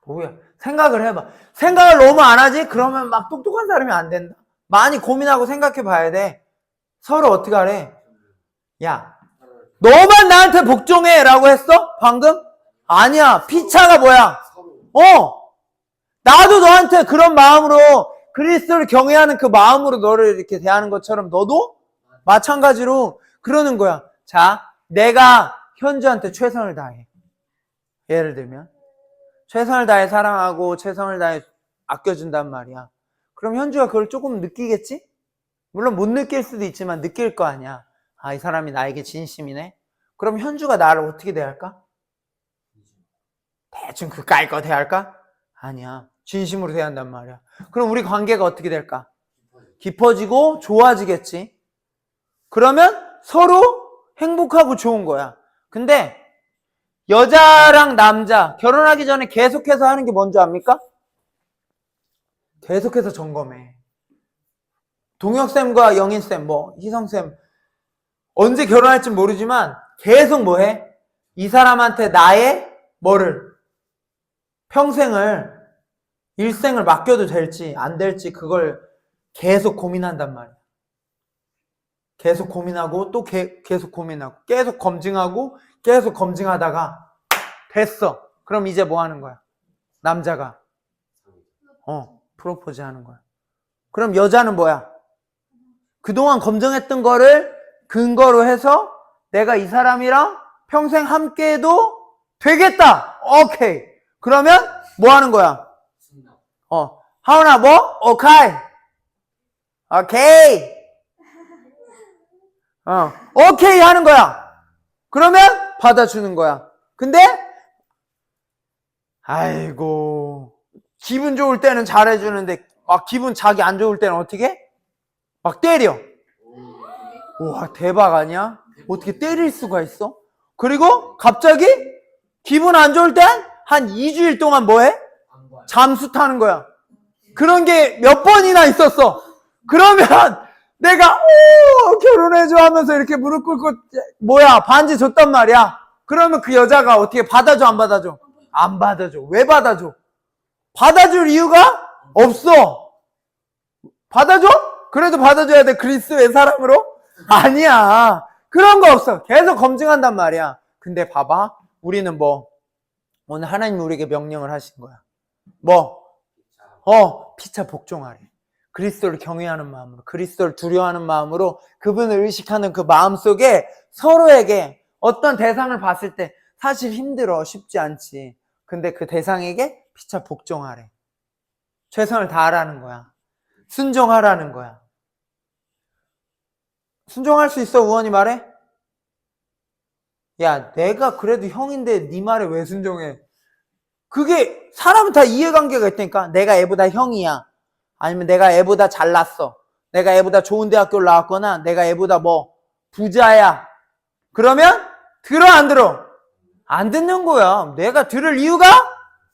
뭐야? 생각을 해봐. 생각을 너무 안 하지? 그러면 막 똑똑한 사람이 안 된다. 많이 고민하고 생각해 봐야 돼. 서로 어떻게 하래? 야, 너만 나한테 복종해 라고 했어? 방금? 아니야. 피차가 뭐야? 나도 너한테 그런 마음으로 그리스도를 경외하는 그 마음으로 너를 이렇게 대하는 것처럼 너도 마찬가지로 그러는 거야. 자, 내가 현주한테 최선을 다해. 예를 들면 최선을 다해 사랑하고 최선을 다해 아껴준단 말이야. 그럼 현주가 그걸 조금 느끼겠지? 물론 못 느낄 수도 있지만 느낄 거 아니야. 이 사람이 나에게 진심이네. 그럼 현주가 나를 어떻게 대할까? 대충 그 깔거 대할까? 아니야. 진심으로 대한단 말이야. 그럼 우리 관계가 어떻게 될까? 깊어지고 좋아지겠지. 그러면 서로 행복하고 좋은 거야. 근데 여자랑 남자 결혼하기 전에 계속해서 하는 게 뭔지 압니까? 계속해서 점검해. 동혁쌤과 영인쌤, 희성쌤 언제 결혼할지 모르지만 계속 뭐해? 이 사람한테 나의 평생을 일생을 맡겨도 될지 안 될지 그걸 계속 고민한단 말이야. 계속 고민하고 또 계속 고민하고 계속 검증하고 계속 검증하다가 됐어. 그럼 이제 뭐 하는 거야? 남자가 프로포즈 하는 거야. 그럼 여자는 뭐야? 그동안 검증했던 거를 근거로 해서 내가 이 사람이랑 평생 함께해도 되겠다. 오케이. 그러면 뭐 하는 거야? 하은아 뭐? 오케이. 오케이. 오케이 하는 거야. 그러면 받아주는 거야. 근데 아이고 기분 좋을 때는 잘해주는데 막 기분 자기 안 좋을 때는 어떻게? 막 때려. 우와 대박 아니야? 어떻게 때릴 수가 있어? 그리고 갑자기 기분 안 좋을 땐 한 2주일 동안 뭐해? 잠수 타는 거야. 그런 게 몇 번이나 있었어. 그러면 내가 결혼해줘 하면서 이렇게 무릎 꿇고 뭐야 반지 줬단 말이야. 그러면 그 여자가 어떻게 받아줘 안 받아줘? 안 받아줘. 왜 받아줘? 받아줄 이유가 없어. 받아줘? 그래도 받아줘야 돼. 그리스도의 사랑으로? 아니야. 그런 거 없어. 계속 검증한단 말이야. 근데 봐봐. 우리는 뭐 오늘 하나님 우리에게 명령을 하신 거야. 뭐? 피차 복종하래. 그리스도를 경외하는 마음으로, 그리스도를 두려워하는 마음으로 그분을 의식하는 그 마음 속에 서로에게 어떤 대상을 봤을 때 사실 힘들어. 쉽지 않지. 근데 그 대상에게 피차 복종하래. 최선을 다하라는 거야. 순종하라는 거야. 순종할 수 있어? 우원이 말해? 야, 내가 그래도 형인데 네 말에 왜 순종해? 그게 사람은 다 이해관계가 있다니까. 내가 애보다 형이야. 아니면 내가 애보다 잘났어. 내가 애보다 좋은 대학교를 나왔거나 내가 애보다 뭐 부자야. 그러면 들어 안 들어? 안 듣는 거야. 내가 들을 이유가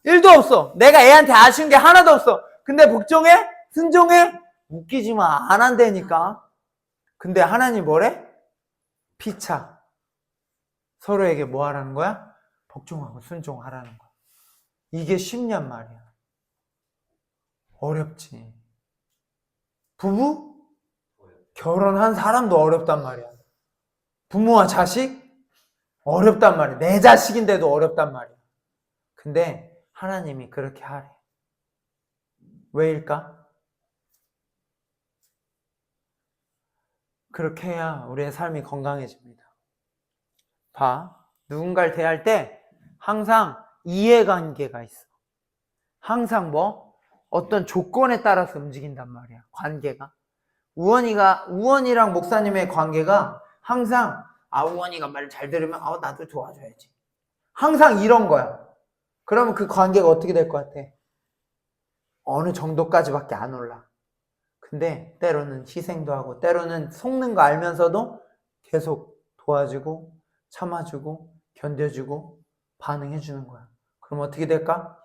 1도 없어. 내가 애한테 아쉬운 게 하나도 없어. 근데 복종해? 순종해? 웃기지 마. 안 한다니까. 근데 하나님 뭐래? 피차. 서로에게 뭐 하라는 거야? 복종하고 순종하라는 거야. 이게 쉽냔 말이야. 어렵지. 부부? 결혼한 사람도 어렵단 말이야. 부모와 자식? 어렵단 말이야. 내 자식인데도 어렵단 말이야. 근데 하나님이 그렇게 하래. 왜일까? 그렇게 해야 우리의 삶이 건강해집니다. 봐. 누군가를 대할 때 항상 이해관계가 있어. 항상 뭐? 어떤 조건에 따라서 움직인단 말이야. 관계가. 우원이랑 목사님의 관계가 항상 우원이가 말 잘 들으면 나도 도와줘야지. 항상 이런 거야. 그러면 그 관계가 어떻게 될 것 같아? 어느 정도까지밖에 안 올라. 근데 때로는 희생도 하고 때로는 속는 거 알면서도 계속 도와주고 참아주고 견뎌주고 반응해주는 거야. 그럼 어떻게 될까?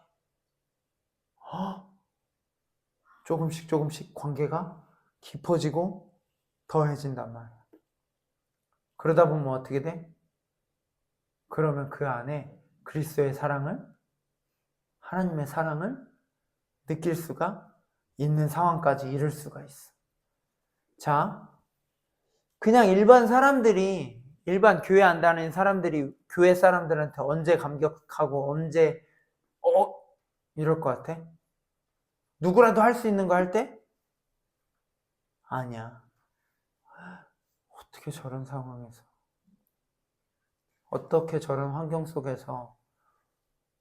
조금씩 관계가 깊어지고 더해진단 말이야. 그러다 보면 어떻게 돼? 그러면 그 안에 그리스도의 사랑을, 하나님의 사랑을 느낄 수가 있는 상황까지 이룰 수가 있어. 자, 그냥 일반 교회 안 다니는 사람들이 교회 사람들한테 언제 감격하고 언제 이럴 것 같아? 누구라도 할 수 있는 거 할 때? 아니야. 어떻게 저런 상황에서, 어떻게 저런 환경 속에서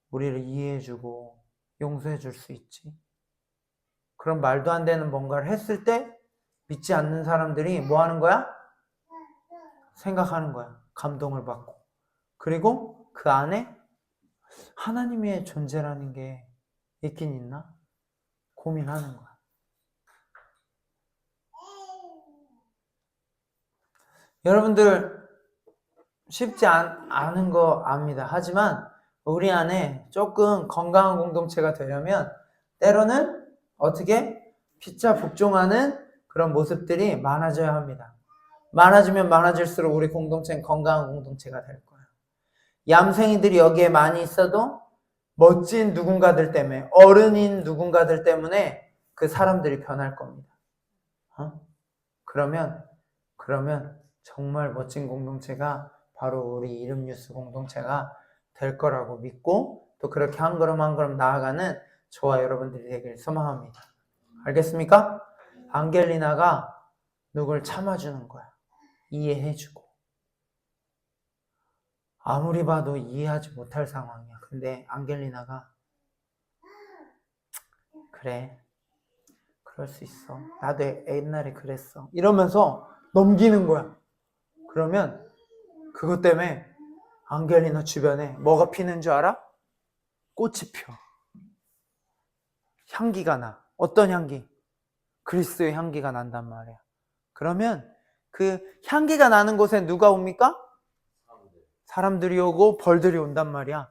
우리를 이해해주고 용서해줄 수 있지? 그런 말도 안 되는 뭔가를 했을 때 믿지 않는 사람들이 뭐 하는 거야? 생각하는 거야. 감동을 받고. 그리고 그 안에 하나님의 존재라는 게 있긴 있나? 고민하는 거야. 여러분들 쉽지 않은 거 압니다. 하지만 우리 안에 조금 건강한 공동체가 되려면 때로는 어떻게 피차 복종하는 그런 모습들이 많아져야 합니다. 많아지면 많아질수록 우리 공동체는 건강한 공동체가 될 거야. 얌생이들이 여기에 많이 있어도 멋진 누군가들 때문에, 어른인 누군가들 때문에 그 사람들이 변할 겁니다. 그러면 정말 멋진 공동체가 바로 우리 이름뉴스 공동체가 될 거라고 믿고 또 그렇게 한 걸음 한 걸음 나아가는 저와 여러분들이 되길 소망합니다. 알겠습니까? 안겔리나가 누굴 참아주는 거야. 이해해주고. 아무리 봐도 이해하지 못할 상황이야. 근데 앙겔리나가 그래, 그럴 수 있어. 나도 옛날에 그랬어. 이러면서 넘기는 거야. 그러면 그것 때문에 앙겔리나 주변에 뭐가 피는 줄 알아? 꽃이 펴. 향기가 나. 어떤 향기? 그리스도의 향기가 난단 말이야. 그러면 그 향기가 나는 곳에 누가 옵니까? 사람들이 오고 벌들이 온단 말이야.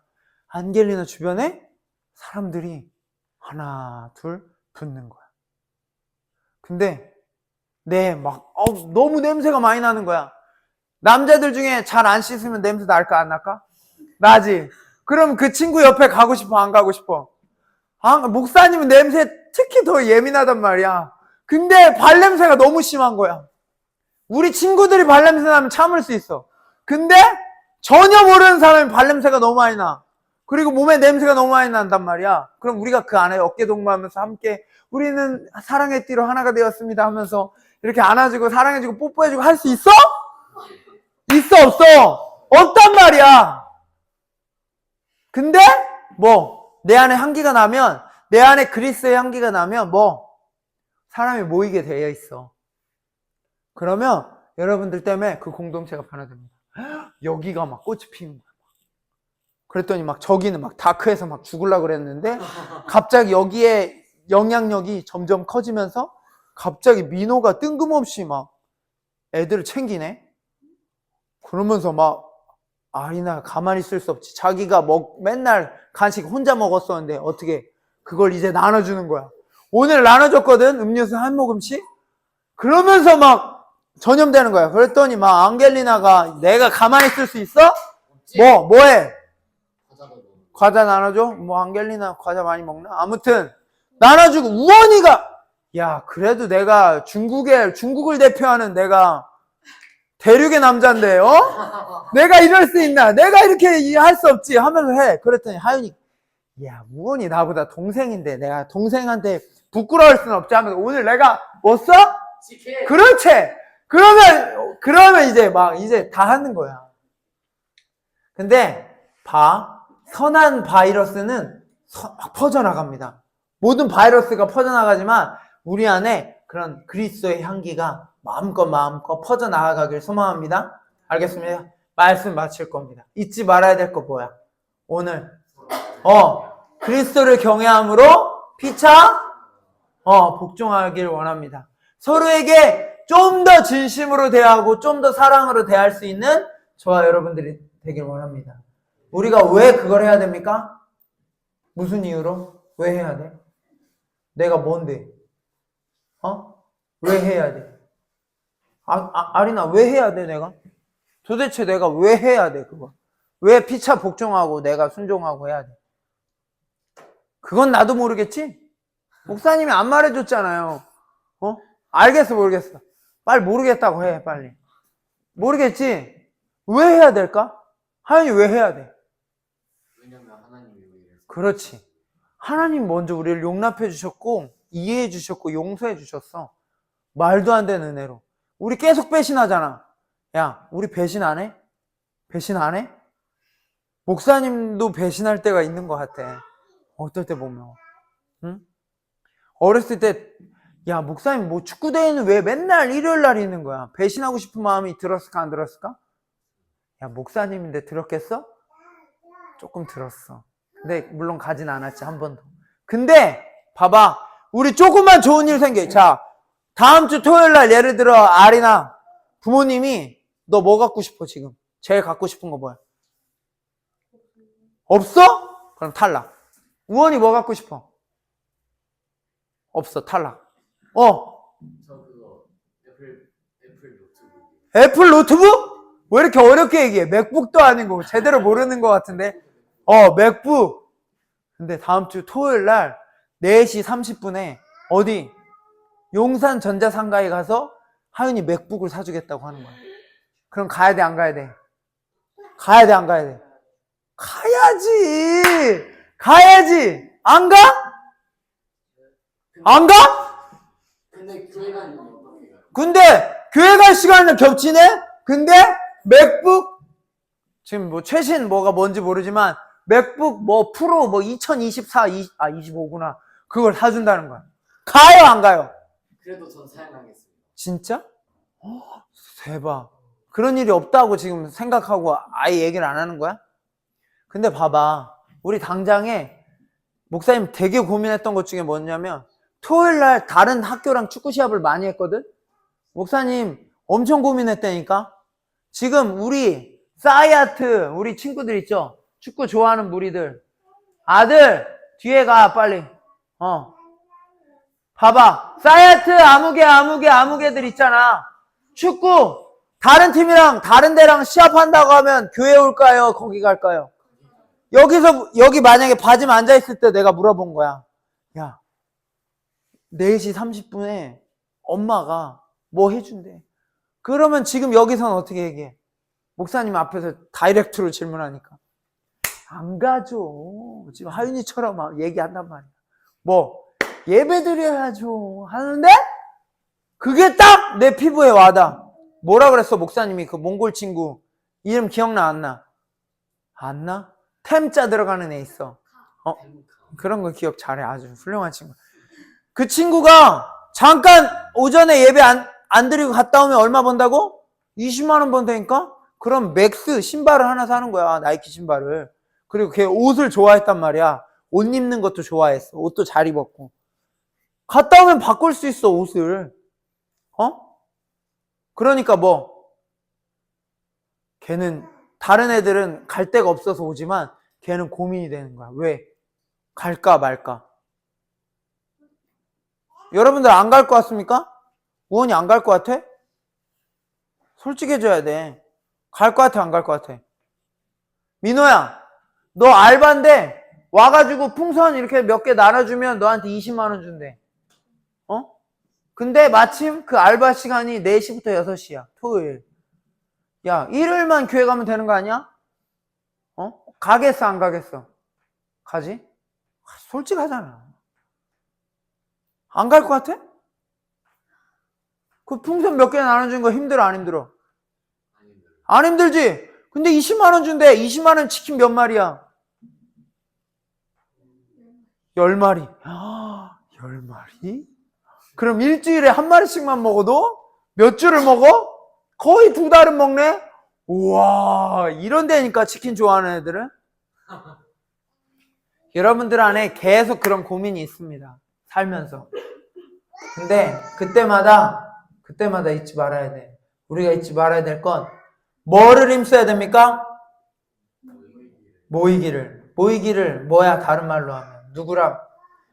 앙겔리나 주변에 사람들이 하나, 둘 붙는 거야. 근데 너무 냄새가 많이 나는 거야. 남자들 중에 잘 안 씻으면 냄새 날까 안 날까? 나지. 그럼 그 친구 옆에 가고 싶어 안 가고 싶어? 목사님은 냄새 특히 더 예민하단 말이야. 근데 발냄새가 너무 심한 거야. 우리 친구들이 발냄새 나면 참을 수 있어. 근데 전혀 모르는 사람이 발냄새가 너무 많이 나. 그리고 몸에 냄새가 너무 많이 난단 말이야. 그럼 우리가 그 안에 어깨 동무하면서 함께 우리는 사랑의 띠로 하나가 되었습니다 하면서 이렇게 안아주고 사랑해주고 뽀뽀해주고 할 수 있어? 있어 없어? 없단 말이야. 근데 내 안에 향기가 나면, 내 안에 그리스의 향기가 나면 사람이 모이게 되어 있어. 그러면 여러분들 때문에 그 공동체가 변화됩니다. 여기가 막 꽃이 피는 거야. 그랬더니 막 저기는 막 다크해서 막 죽으려고 그랬는데 갑자기 여기에 영향력이 점점 커지면서 갑자기 민호가 뜬금없이 막 애들을 챙기네. 그러면서 막 아리나 가만히 있을 수 없지. 자기가 맨날 간식 혼자 먹었었는데 어떻게 그걸 이제 나눠주는 거야. 오늘 나눠줬거든, 음료수 한 모금씩. 그러면서 막 전염되는 거야. 그랬더니 막 앙겔리나가 내가 가만히 있을 수 있어? 뭐해? 과자 나눠줘? 앙겔리나 과자 많이 먹나? 아무튼 나눠주고 우원이가 야 그래도 내가 중국을 대표하는 내가 대륙의 남자인데 내가 이럴 수 있나? 내가 이렇게 할 수 없지 하면서 해. 그랬더니 하윤이 야 우원이 나보다 동생인데 내가 동생한테 부끄러울 수는 없지 하면서 오늘 내가 뭐 써? 그렇지. 그러면 이제 다 하는 거야. 근데 선한 바이러스는 막 퍼져나갑니다. 모든 바이러스가 퍼져나가지만 우리 안에 그런 그리스도의 향기가 마음껏 퍼져나가길 소망합니다. 알겠습니다. 말씀 마칠 겁니다. 잊지 말아야 될 거 뭐야? 오늘 그리스도를 경외함으로 피차 복종하길 원합니다. 서로에게 좀 더 진심으로 대하고 좀 더 사랑으로 대할 수 있는 저와 여러분들이 되길 원합니다. 우리가 왜 그걸 해야 됩니까? 무슨 이유로? 왜 해야 돼? 내가 뭔데? 왜 해야 돼? 아리나 왜 해야 돼 내가? 도대체 내가 왜 해야 돼 그거? 왜 피차 복종하고 내가 순종하고 해야 돼? 그건 나도 모르겠지? 목사님이 안 말해줬잖아요. 알겠어 모르겠어. 빨리 모르겠다고 해 빨리. 모르겠지? 왜 해야 될까? 하연이 왜 해야 돼?
왜냐면 하나님이 우리를
그렇지. 하나님 먼저 우리를 용납해 주셨고 이해해 주셨고 용서해 주셨어. 말도 안 되는 은혜로. 우리 계속 배신하잖아. 야 우리 배신 안 해? 배신 안 해? 목사님도 배신할 때가 있는 것 같아. 어떨 때 보면 응? 어렸을 때 야 목사님 축구대회는 왜 맨날 일요일 날 있는 거야? 배신하고 싶은 마음이 들었을까 안 들었을까? 야 목사님인데 들었겠어? 조금 들었어. 근데 물론 가진 않았지 한 번도. 근데 봐봐 우리 조금만 좋은 일 생겨. 자 다음 주 토요일 날 예를 들어 아리나 부모님이 너 뭐 갖고 싶어 지금? 제일 갖고 싶은 거 뭐야? 없어? 그럼 탈락. 우원이 뭐 갖고 싶어? 없어 탈락.
저 그거 애플 노트북.
애플 노트북? 왜 이렇게 어렵게 얘기해? 맥북도 아니고 제대로 모르는 것 같은데. 맥북. 근데 다음 주 토요일 날 4시 30분에 어디? 용산 전자상가에 가서 하윤이 맥북을 사주겠다고 하는 거야. 그럼 가야 돼 안 가야 돼? 가야 돼 안 가야 돼? 가야지. 안 가? 안 가?
근데 교회 가는 건 어떻게 가요?
근데 교회 갈 시간을 겹치네? 근데 맥북 지금 뭐 최신 뭐가 뭔지 모르지만 맥북 뭐 프로 뭐 2024, 25구나. 그걸 사준다는 거야. 가요, 안 가요?
그래도 전 사양하겠습니다.
진짜? 대박. 그런 일이 없다고 지금 생각하고 아예 얘기를 안 하는 거야? 근데 봐봐. 우리 당장에 목사님 되게 고민했던 것 중에 뭐냐면 토요일 날 다른 학교랑 축구 시합을 많이 했거든? 목사님 엄청 고민했다니까? 지금 우리 사이아트 우리 친구들 있죠? 축구 좋아하는 무리들. 아들 뒤에 가 빨리. 봐봐. 사이아트 아무개들 있잖아. 축구 다른 팀이랑 다른 데랑 시합한다고 하면 교회 올까요? 거기 갈까요? 여기 만약에 바지만 앉아있을 때 내가 물어본 거야. 야, 4시 30분에 엄마가 뭐 해준대. 그러면 지금 여기서는 어떻게 얘기해? 목사님 앞에서 다이렉트로 질문하니까. 안 가죠. 지금 하윤이처럼 막 얘기한단 말이야. 뭐, 예배 드려야죠. 하는데, 그게 딱 내 피부에 와닿아. 뭐라 그랬어, 목사님이 그 몽골 친구. 이름 기억나, 안 나? 안 나? 템자 들어가는 애 있어. 그런 거 기억 잘해. 아주 훌륭한 친구. 그 친구가 잠깐 오전에 예배 안 드리고 갔다 오면 얼마 번다고? 20만 원 번다니까? 그럼 맥스 신발을 하나 사는 거야. 나이키 신발을. 그리고 걔 옷을 좋아했단 말이야. 옷 입는 것도 좋아했어. 옷도 잘 입었고. 갔다 오면 바꿀 수 있어, 옷을. 그러니까 뭐 걔는 다른 애들은 갈 데가 없어서 오지만 걔는 고민이 되는 거야. 왜? 갈까 말까? 여러분들 안 갈 것 같습니까? 우원이 안 갈 것 같아? 솔직해져야 돼. 갈 것 같아, 안 갈 것 같아? 민호야, 너 알바인데 와가지고 풍선 이렇게 몇 개 나눠주면 너한테 20만 원 준대. 근데 마침 그 알바 시간이 4시부터 6시야. 토요일. 야, 일요일만 교회 가면 되는 거 아니야? 가겠어, 안 가겠어? 가지? 솔직하잖아. 안 갈 것 같아? 그 풍선 몇 개 나눠준 거 힘들어, 안 힘들어? 안 힘들지? 근데 20만 원 준대. 20만 원 치킨 몇 마리야? 10마리. 10마리? 그럼 일주일에 한 마리씩만 먹어도? 몇 줄을 먹어? 거의 2달은 먹네? 우와, 이런 데니까 치킨 좋아하는 애들은? 여러분들 안에 계속 그런 고민이 있습니다. 살면서. 근데 그때마다 잊지 말아야 돼. 우리가 잊지 말아야 될 건 뭐를 힘써야 됩니까? 모이기를. 모이기를 뭐야? 다른 말로 하면 누구랑?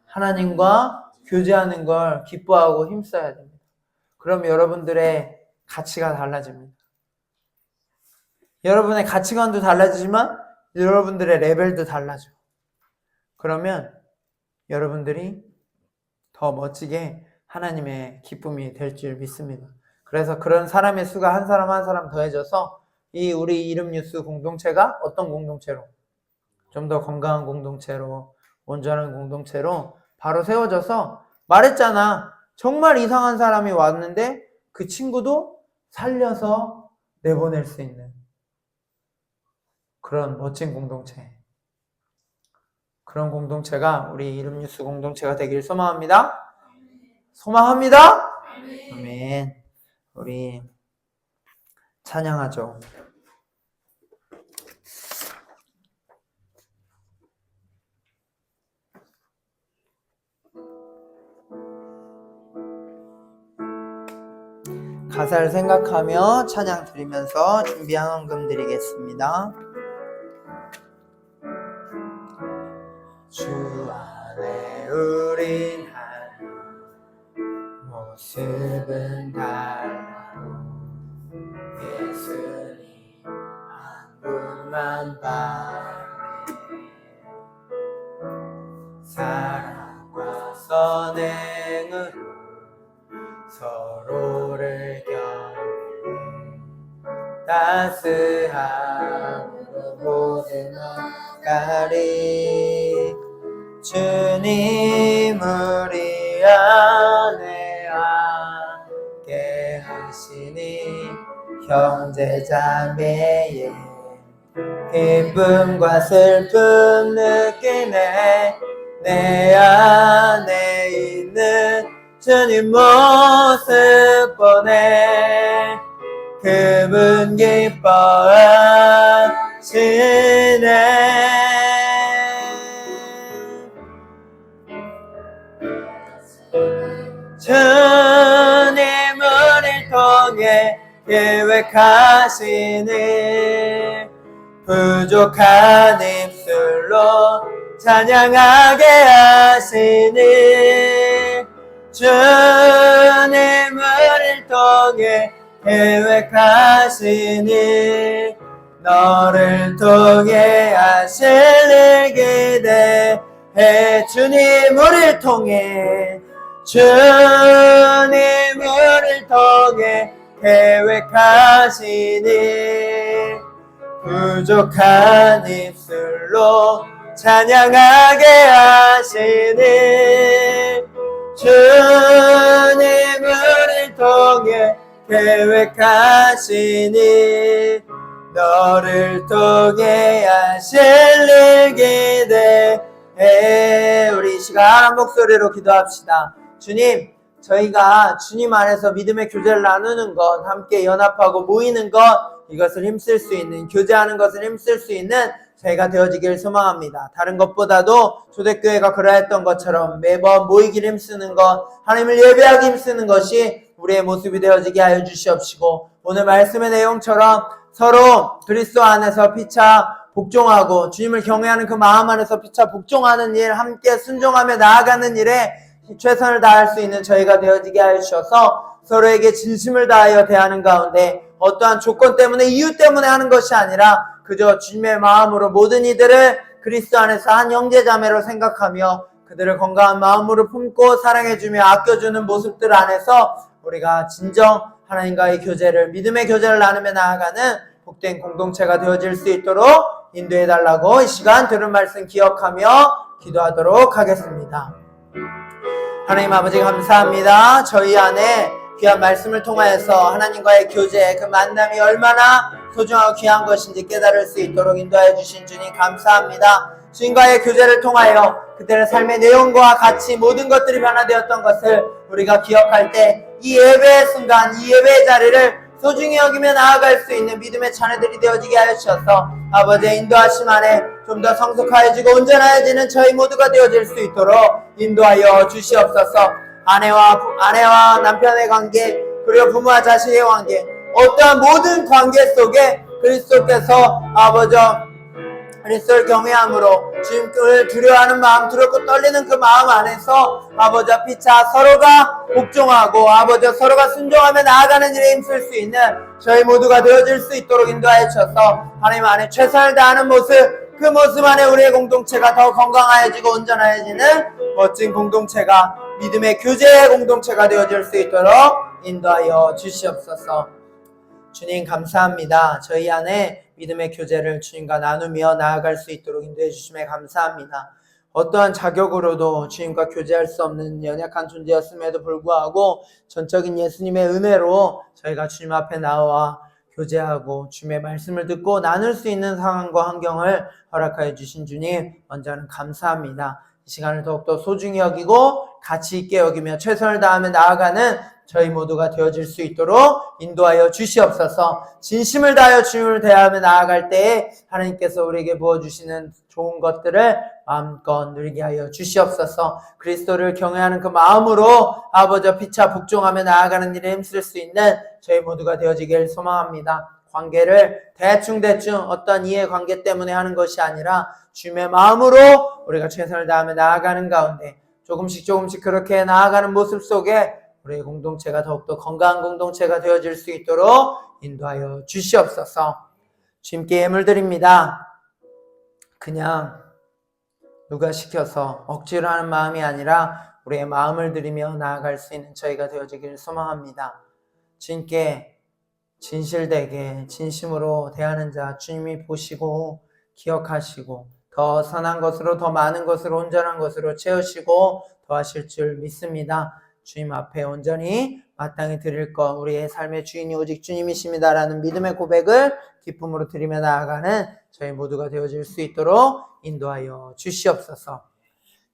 하나님과 교제하는 걸 기뻐하고 힘써야 됩니다. 그럼 여러분들의 가치가 달라집니다. 여러분의 가치관도 달라지지만 여러분들의 레벨도 달라져. 그러면 여러분들이 더 멋지게 하나님의 기쁨이 될 줄 믿습니다. 그래서 그런 사람의 수가 한 사람 한 사람 더해져서 이 우리 이름 뉴스 공동체가 어떤 공동체로? 좀 더 건강한 공동체로, 온전한 공동체로 바로 세워져서 말했잖아. 정말 이상한 사람이 왔는데 그 친구도 살려서 내보낼 수 있는 그런 멋진 공동체. 그런 공동체가 우리 이름 뉴스 공동체가 되길 소망합니다. 소망합니다. 아멘. 우리 찬양하죠. 가사를 생각하며 찬양 드리면서 준비한 헌금 드리겠습니다. 주 안에 우린 한 모습은 달라도 예수님 한 분만 바라네. 사랑과 선행으로 서로를 곁에 따스함으로 모든 나가리. 주님 우리 안에 함께 하시니 형제 자매의 기쁨과 슬픔 느끼네. 내 안에 있는 주님 모습 보네. 그분 기뻐하시네. 주님 우리를 통해 계획하신 일 부족한 입술로 찬양하게 하시니 주님 우리를 통해 계획하시니 너를 통해 하실 일 기대해. 주님 우리를 통해 주님 우리를 통해 계획하시니 부족한 입술로 찬양하게 하시니 주님 우리를 통해 계획하시니 너를 통해 하실 일 기대해. 우리 이 시간 한 목소리로 기도합시다. 주님, 저희가 주님 안에서 믿음의 교제를 나누는 것, 함께 연합하고 모이는 것, 이것을 힘쓸 수 있는, 교제하는 것을 힘쓸 수 있는 저희가 되어지길 소망합니다. 다른 것보다도 초대교회가 그러했던 것처럼 매번 모이기를 힘쓰는 것, 하나님을 예배하기 힘쓰는 것이 우리의 모습이 되어지게 하여 주시옵시고, 오늘 말씀의 내용처럼 서로 그리스도 안에서 피차 복종하고 주님을 경외하는 그 마음 안에서 피차 복종하는 일, 함께 순종하며 나아가는 일에 최선을 다할 수 있는 저희가 되어지게 하여 주셔서 서로에게 진심을 다하여 대하는 가운데 어떠한 조건 때문에, 이유 때문에 하는 것이 아니라 그저 주님의 마음으로 모든 이들을 그리스도 안에서 한 형제자매로 생각하며 그들을 건강한 마음으로 품고 사랑해주며 아껴주는 모습들 안에서 우리가 진정 하나님과의 교제를, 믿음의 교제를 나누며 나아가는 복된 공동체가 되어질 수 있도록 인도해달라고 이 시간 들은 말씀 기억하며 기도하도록 하겠습니다. 하나님 아버지 감사합니다. 저희 안에 귀한 말씀을 통하여서 하나님과의 교제, 그 만남이 얼마나 소중하고 귀한 것인지 깨달을 수 있도록 인도하여 주신 주님 감사합니다. 주님과의 교제를 통하여 그들의 삶의 내용과 가치 모든 것들이 변화되었던 것을 우리가 기억할 때 이 예배의 순간, 이 예배의 자리를 소중히 여기며 나아갈 수 있는 믿음의 자녀들이 되어지게 하여 주셔서 아버지의 인도하심 안에 좀 더 성숙하여지고 온전하여지는 저희 모두가 되어질 수 있도록 인도하여 주시옵소서. 아내와 남편의 관계, 그리고 부모와 자식의 관계, 어떠한 모든 관계 속에 그리스도께서 아버지 그리스도를 경외함으로 주님을 두려워하는 마음, 두렵고 떨리는 그 마음 안에서 아버지 피차 서로가 복종하고 아버지 서로가 순종하며 나아가는 일에 힘쓸 수 있는 저희 모두가 되어질 수 있도록 인도하여 주셔서 하나님 안에 최선을 다하는 모습, 그 모습 안에 우리의 공동체가 더 건강하여지고 온전하여지는 멋진 공동체가, 믿음의 교제의 공동체가 되어질 수 있도록 인도하여 주시옵소서. 주님 감사합니다. 저희 안에 믿음의 교제를 주님과 나누며 나아갈 수 있도록 인도해 주심에 감사합니다. 어떠한 자격으로도 주님과 교제할 수 없는 연약한 존재였음에도 불구하고 전적인 예수님의 은혜로 저희가 주님 앞에 나와 교제하고 주님의 말씀을 듣고 나눌 수 있는 상황과 환경을 허락하여 주신 주님 먼저는 감사합니다. 이 시간을 더욱더 소중히 여기고 가치 있게 여기며 최선을 다하며 나아가는 저희 모두가 되어질 수 있도록 인도하여 주시옵소서. 진심을 다하여 주님을 대하며 나아갈 때에 하나님께서 우리에게 부어주시는 좋은 것들을 마음껏 누리게 하여 주시옵소서. 그리스도를 경외하는 그 마음으로 아버지 피차 복종하며 나아가는 일에 힘쓸 수 있는 저희 모두가 되어지길 소망합니다. 관계를 대충 어떤 이해관계 때문에 하는 것이 아니라 주님의 마음으로 우리가 최선을 다하며 나아가는 가운데 조금씩 그렇게 나아가는 모습 속에 우리의 공동체가 더욱더 건강한 공동체가 되어질 수 있도록 인도하여 주시옵소서. 주님께 예물 드립니다. 그냥 누가 시켜서 억지로 하는 마음이 아니라 우리의 마음을 드리며 나아갈 수 있는 저희가 되어지기를 소망합니다. 주님께 진실되게 진심으로 대하는 자 주님이 보시고 기억하시고 더 선한 것으로, 더 많은 것으로, 온전한 것으로 채우시고 더하실 줄 믿습니다. 주님 앞에 온전히 마땅히 드릴 것, 우리의 삶의 주인이 오직 주님이십니다라는 믿음의 고백을 기쁨으로 드리며 나아가는 저희 모두가 되어질 수 있도록 인도하여 주시옵소서.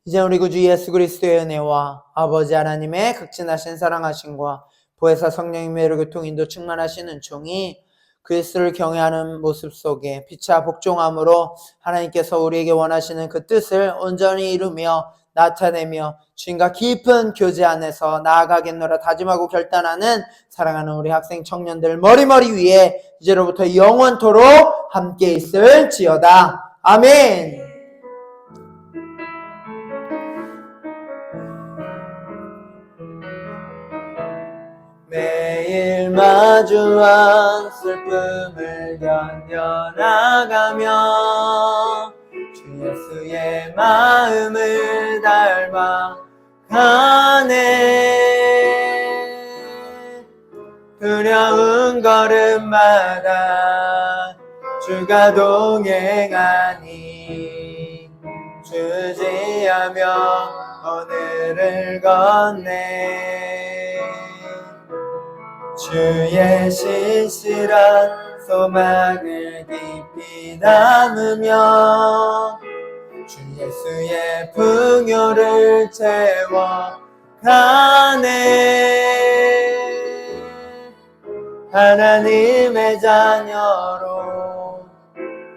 이제 우리 구주 예수 그리스도의 은혜와 아버지 하나님의 극진하신 사랑하심과 보혜사 성령님의 교통 인도 충만하신 은총이 그리스도를 경외하는 모습 속에 피차 복종함으로 하나님께서 우리에게 원하시는 그 뜻을 온전히 이루며 나타내며 주님과 깊은 교제 안에서 나아가겠노라 다짐하고 결단하는 사랑하는 우리 학생 청년들 머리머리 위에 이제로부터 영원토록 함께 있을지어다. 아멘. 매일 마주한 슬픔을 견뎌나가며 주 예수의 마음을 닮아가네. 두려운 걸음마다 주가 동행하니 주지하며 오늘을 건네. 주의 신실한 소망을 깊이 담으며 주 예수의 풍요를 채워가네. 하나님의 자녀로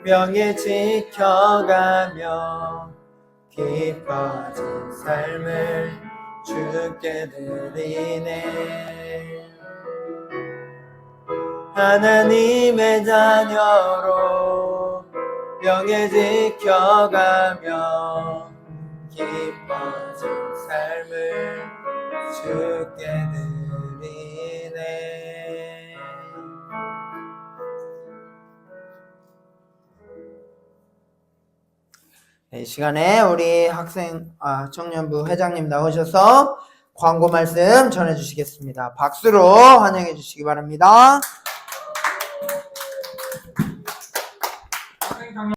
명예 지켜가며 깊어진 삶을 주께 드리네. 하나님의 자녀로 명예 지켜가며 기뻐진 삶을 주께 드리네. 네, 이 시간에 우리 청년부 회장님 나오셔서 광고 말씀 전해주시겠습니다. 박수로 환영해 주시기 바랍니다.